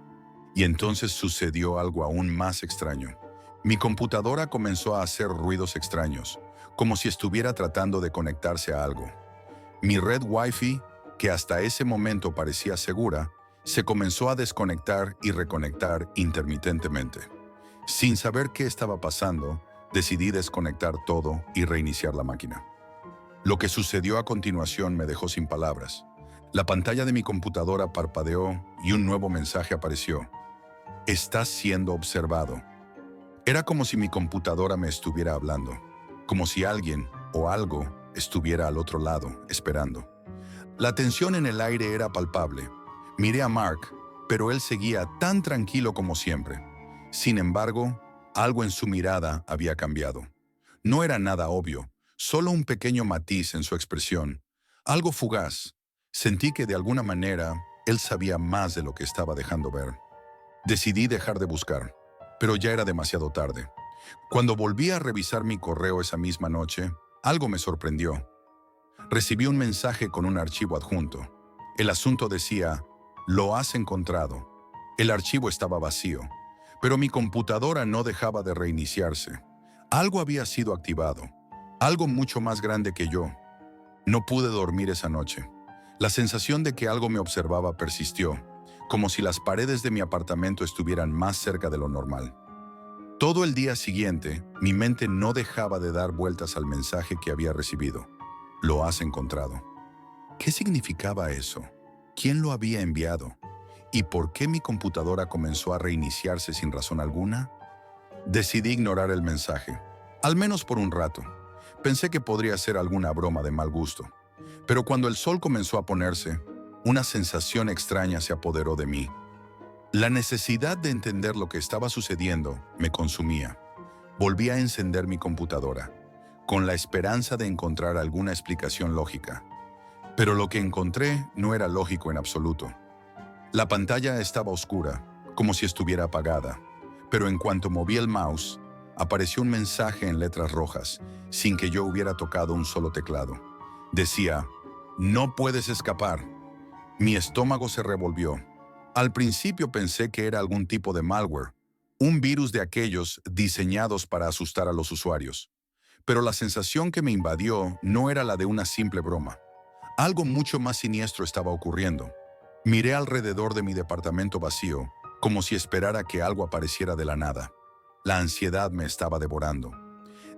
Y entonces sucedió algo aún más extraño. Mi computadora comenzó a hacer ruidos extraños, como si estuviera tratando de conectarse a algo. Mi red Wi-Fi, que hasta ese momento parecía segura, se comenzó a desconectar y reconectar intermitentemente. Sin saber qué estaba pasando, decidí desconectar todo y reiniciar la máquina. Lo que sucedió a continuación me dejó sin palabras. La pantalla de mi computadora parpadeó y un nuevo mensaje apareció. Estás siendo observado. Era como si mi computadora me estuviera hablando, como si alguien o algo estuviera al otro lado, esperando. La tensión en el aire era palpable. Miré a Mark, pero él seguía tan tranquilo como siempre. Sin embargo, algo en su mirada había cambiado. No era nada obvio, solo un pequeño matiz en su expresión, algo fugaz. Sentí que de alguna manera él sabía más de lo que estaba dejando ver. Decidí dejar de buscar, pero ya era demasiado tarde. Cuando volví a revisar mi correo esa misma noche, algo me sorprendió. Recibí un mensaje con un archivo adjunto. El asunto decía, lo has encontrado. El archivo estaba vacío, pero mi computadora no dejaba de reiniciarse. Algo había sido activado, algo mucho más grande que yo. No pude dormir esa noche. La sensación de que algo me observaba persistió, como si las paredes de mi apartamento estuvieran más cerca de lo normal. Todo el día siguiente, mi mente no dejaba de dar vueltas al mensaje que había recibido. Lo has encontrado. ¿Qué significaba eso? ¿Quién lo había enviado? ¿Y por qué mi computadora comenzó a reiniciarse sin razón alguna? Decidí ignorar el mensaje, al menos por un rato. Pensé que podría ser alguna broma de mal gusto. Pero cuando el sol comenzó a ponerse, una sensación extraña se apoderó de mí. La necesidad de entender lo que estaba sucediendo me consumía. Volví a encender mi computadora, con la esperanza de encontrar alguna explicación lógica. Pero lo que encontré no era lógico en absoluto. La pantalla estaba oscura, como si estuviera apagada, pero en cuanto moví el mouse, apareció un mensaje en letras rojas, sin que yo hubiera tocado un solo teclado. Decía, no puedes escapar. Mi estómago se revolvió. Al principio pensé que era algún tipo de malware, un virus de aquellos diseñados para asustar a los usuarios. Pero la sensación que me invadió no era la de una simple broma. Algo mucho más siniestro estaba ocurriendo. Miré alrededor de mi departamento vacío, como si esperara que algo apareciera de la nada. La ansiedad me estaba devorando.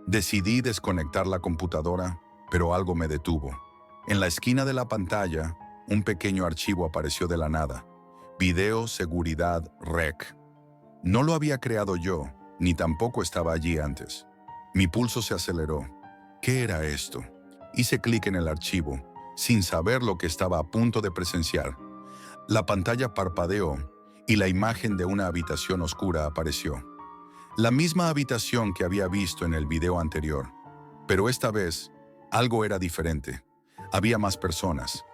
Decidí desconectar la computadora, pero algo me detuvo. En la esquina de la pantalla, un pequeño archivo apareció de la nada. Video Seguridad Rec. No lo había creado yo, ni tampoco estaba allí antes. Mi pulso se aceleró. ¿Qué era esto? Hice clic en el archivo, sin saber lo que estaba a punto de presenciar. La pantalla parpadeó y la imagen de una habitación oscura apareció. La misma habitación que había visto en el video anterior. Pero esta vez, algo era diferente. Había más personas.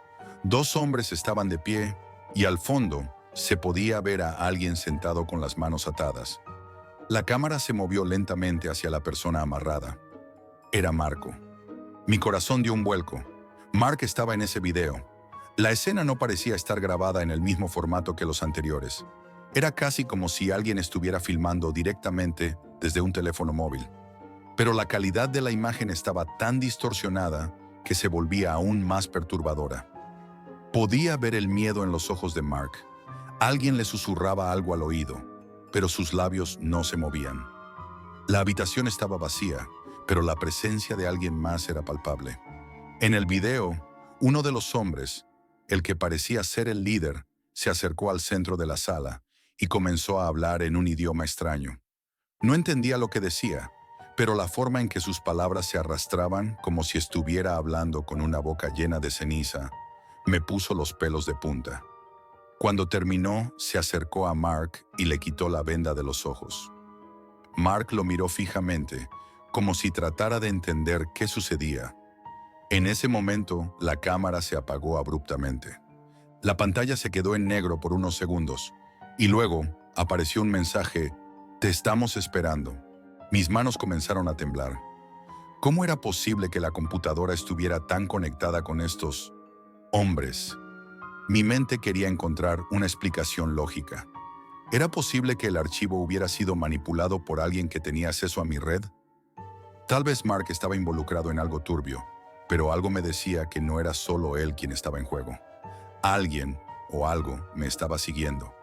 2 hombres estaban de pie y al fondo se podía ver a alguien sentado con las manos atadas. La cámara se movió lentamente hacia la persona amarrada. Era Marco. Mi corazón dio un vuelco. Mark estaba en ese video. La escena no parecía estar grabada en el mismo formato que los anteriores. Era casi como si alguien estuviera filmando directamente desde un teléfono móvil. Pero la calidad de la imagen estaba tan distorsionada que se volvía aún más perturbadora. Podía ver el miedo en los ojos de Mark. Alguien le susurraba algo al oído, pero sus labios no se movían. La habitación estaba vacía, pero la presencia de alguien más era palpable. En el video, uno de los hombres, el que parecía ser el líder, se acercó al centro de la sala y comenzó a hablar en un idioma extraño. No entendía lo que decía, pero la forma en que sus palabras se arrastraban como si estuviera hablando con una boca llena de ceniza, me puso los pelos de punta. Cuando terminó, se acercó a Mark y le quitó la venda de los ojos. Mark lo miró fijamente, como si tratara de entender qué sucedía. En ese momento, la cámara se apagó abruptamente. La pantalla se quedó en negro por unos segundos, y luego apareció un mensaje: «Te estamos esperando». Mis manos comenzaron a temblar. ¿Cómo era posible que la computadora estuviera tan conectada con estos hombres? Mi mente quería encontrar una explicación lógica. ¿Era posible que el archivo hubiera sido manipulado por alguien que tenía acceso a mi red? Tal vez Mark estaba involucrado en algo turbio, pero algo me decía que no era solo él quien estaba en juego. Alguien o algo me estaba siguiendo.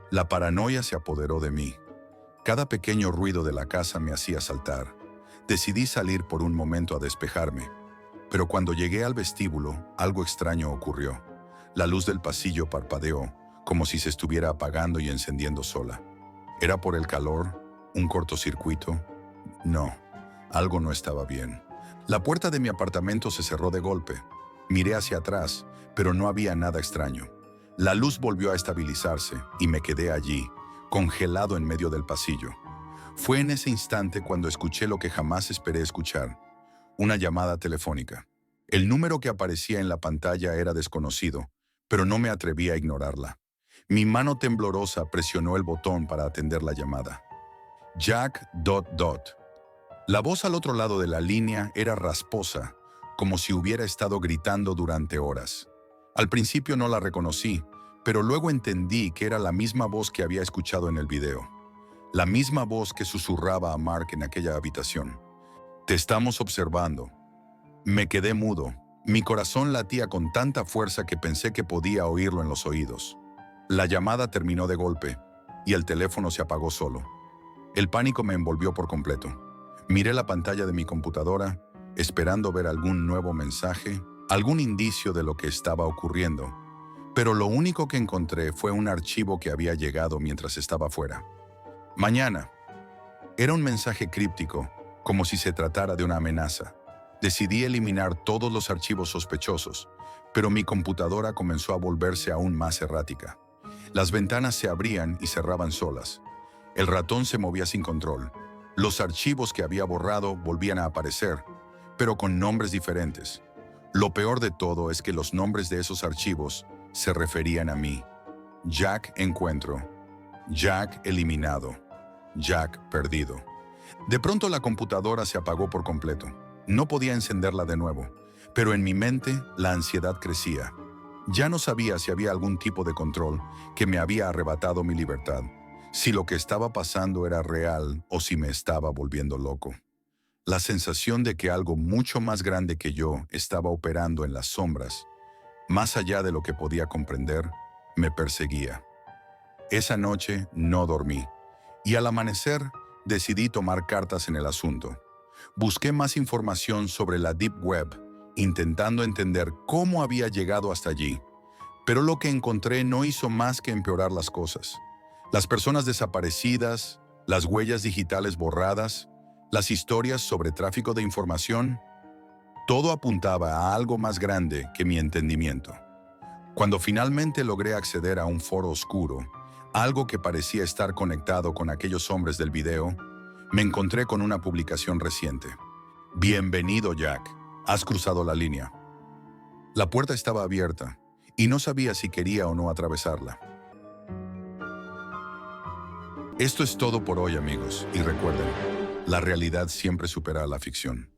La paranoia se apoderó de mí. Cada pequeño ruido de la casa me hacía saltar. Decidí salir por un momento a despejarme, pero cuando llegué al vestíbulo, algo extraño ocurrió. La luz del pasillo parpadeó, como si se estuviera apagando y encendiendo sola. ¿Era por el calor? ¿Un cortocircuito? No, algo no estaba bien. La puerta de mi apartamento se cerró de golpe. Miré hacia atrás, pero no había nada extraño. La luz volvió a estabilizarse y me quedé allí, congelado en medio del pasillo. Fue en ese instante cuando escuché lo que jamás esperé escuchar: una llamada telefónica. El número que aparecía en la pantalla era desconocido, pero no me atreví a ignorarla. Mi mano temblorosa presionó el botón para atender la llamada. Jack ... La voz al otro lado de la línea era rasposa, como si hubiera estado gritando durante horas. Al principio no la reconocí, pero luego entendí que era la misma voz que había escuchado en el video. La misma voz que susurraba a Mark en aquella habitación. «Te estamos observando». Me quedé mudo. Mi corazón latía con tanta fuerza que pensé que podía oírlo en los oídos. La llamada terminó de golpe y el teléfono se apagó solo. El pánico me envolvió por completo. Miré la pantalla de mi computadora, esperando ver algún nuevo mensaje, algún indicio de lo que estaba ocurriendo. Pero lo único que encontré fue un archivo que había llegado mientras estaba fuera. «Mañana». Era un mensaje críptico, como si se tratara de una amenaza. Decidí eliminar todos los archivos sospechosos, pero mi computadora comenzó a volverse aún más errática. Las ventanas se abrían y cerraban solas. El ratón se movía sin control. Los archivos que había borrado volvían a aparecer, pero con nombres diferentes. Lo peor de todo es que los nombres de esos archivos se referían a mí. Jack encuentro. Jack eliminado. Jack perdido. De pronto la computadora se apagó por completo. No podía encenderla de nuevo, pero en mi mente la ansiedad crecía. Ya no sabía si había algún tipo de control que me había arrebatado mi libertad, si lo que estaba pasando era real o si me estaba volviendo loco. La sensación de que algo mucho más grande que yo estaba operando en las sombras, más allá de lo que podía comprender, me perseguía. Esa noche no dormí, y al amanecer decidí tomar cartas en el asunto. Busqué más información sobre la Deep Web, intentando entender cómo había llegado hasta allí, pero lo que encontré no hizo más que empeorar las cosas. Las personas desaparecidas, las huellas digitales borradas, las historias sobre tráfico de información, todo apuntaba a algo más grande que mi entendimiento. Cuando finalmente logré acceder a un foro oscuro, algo que parecía estar conectado con aquellos hombres del video, me encontré con una publicación reciente. «Bienvenido, Jack. Has cruzado la línea». La puerta estaba abierta y no sabía si quería o no atravesarla. Esto es todo por hoy, amigos, y recuerden, la realidad siempre supera a la ficción.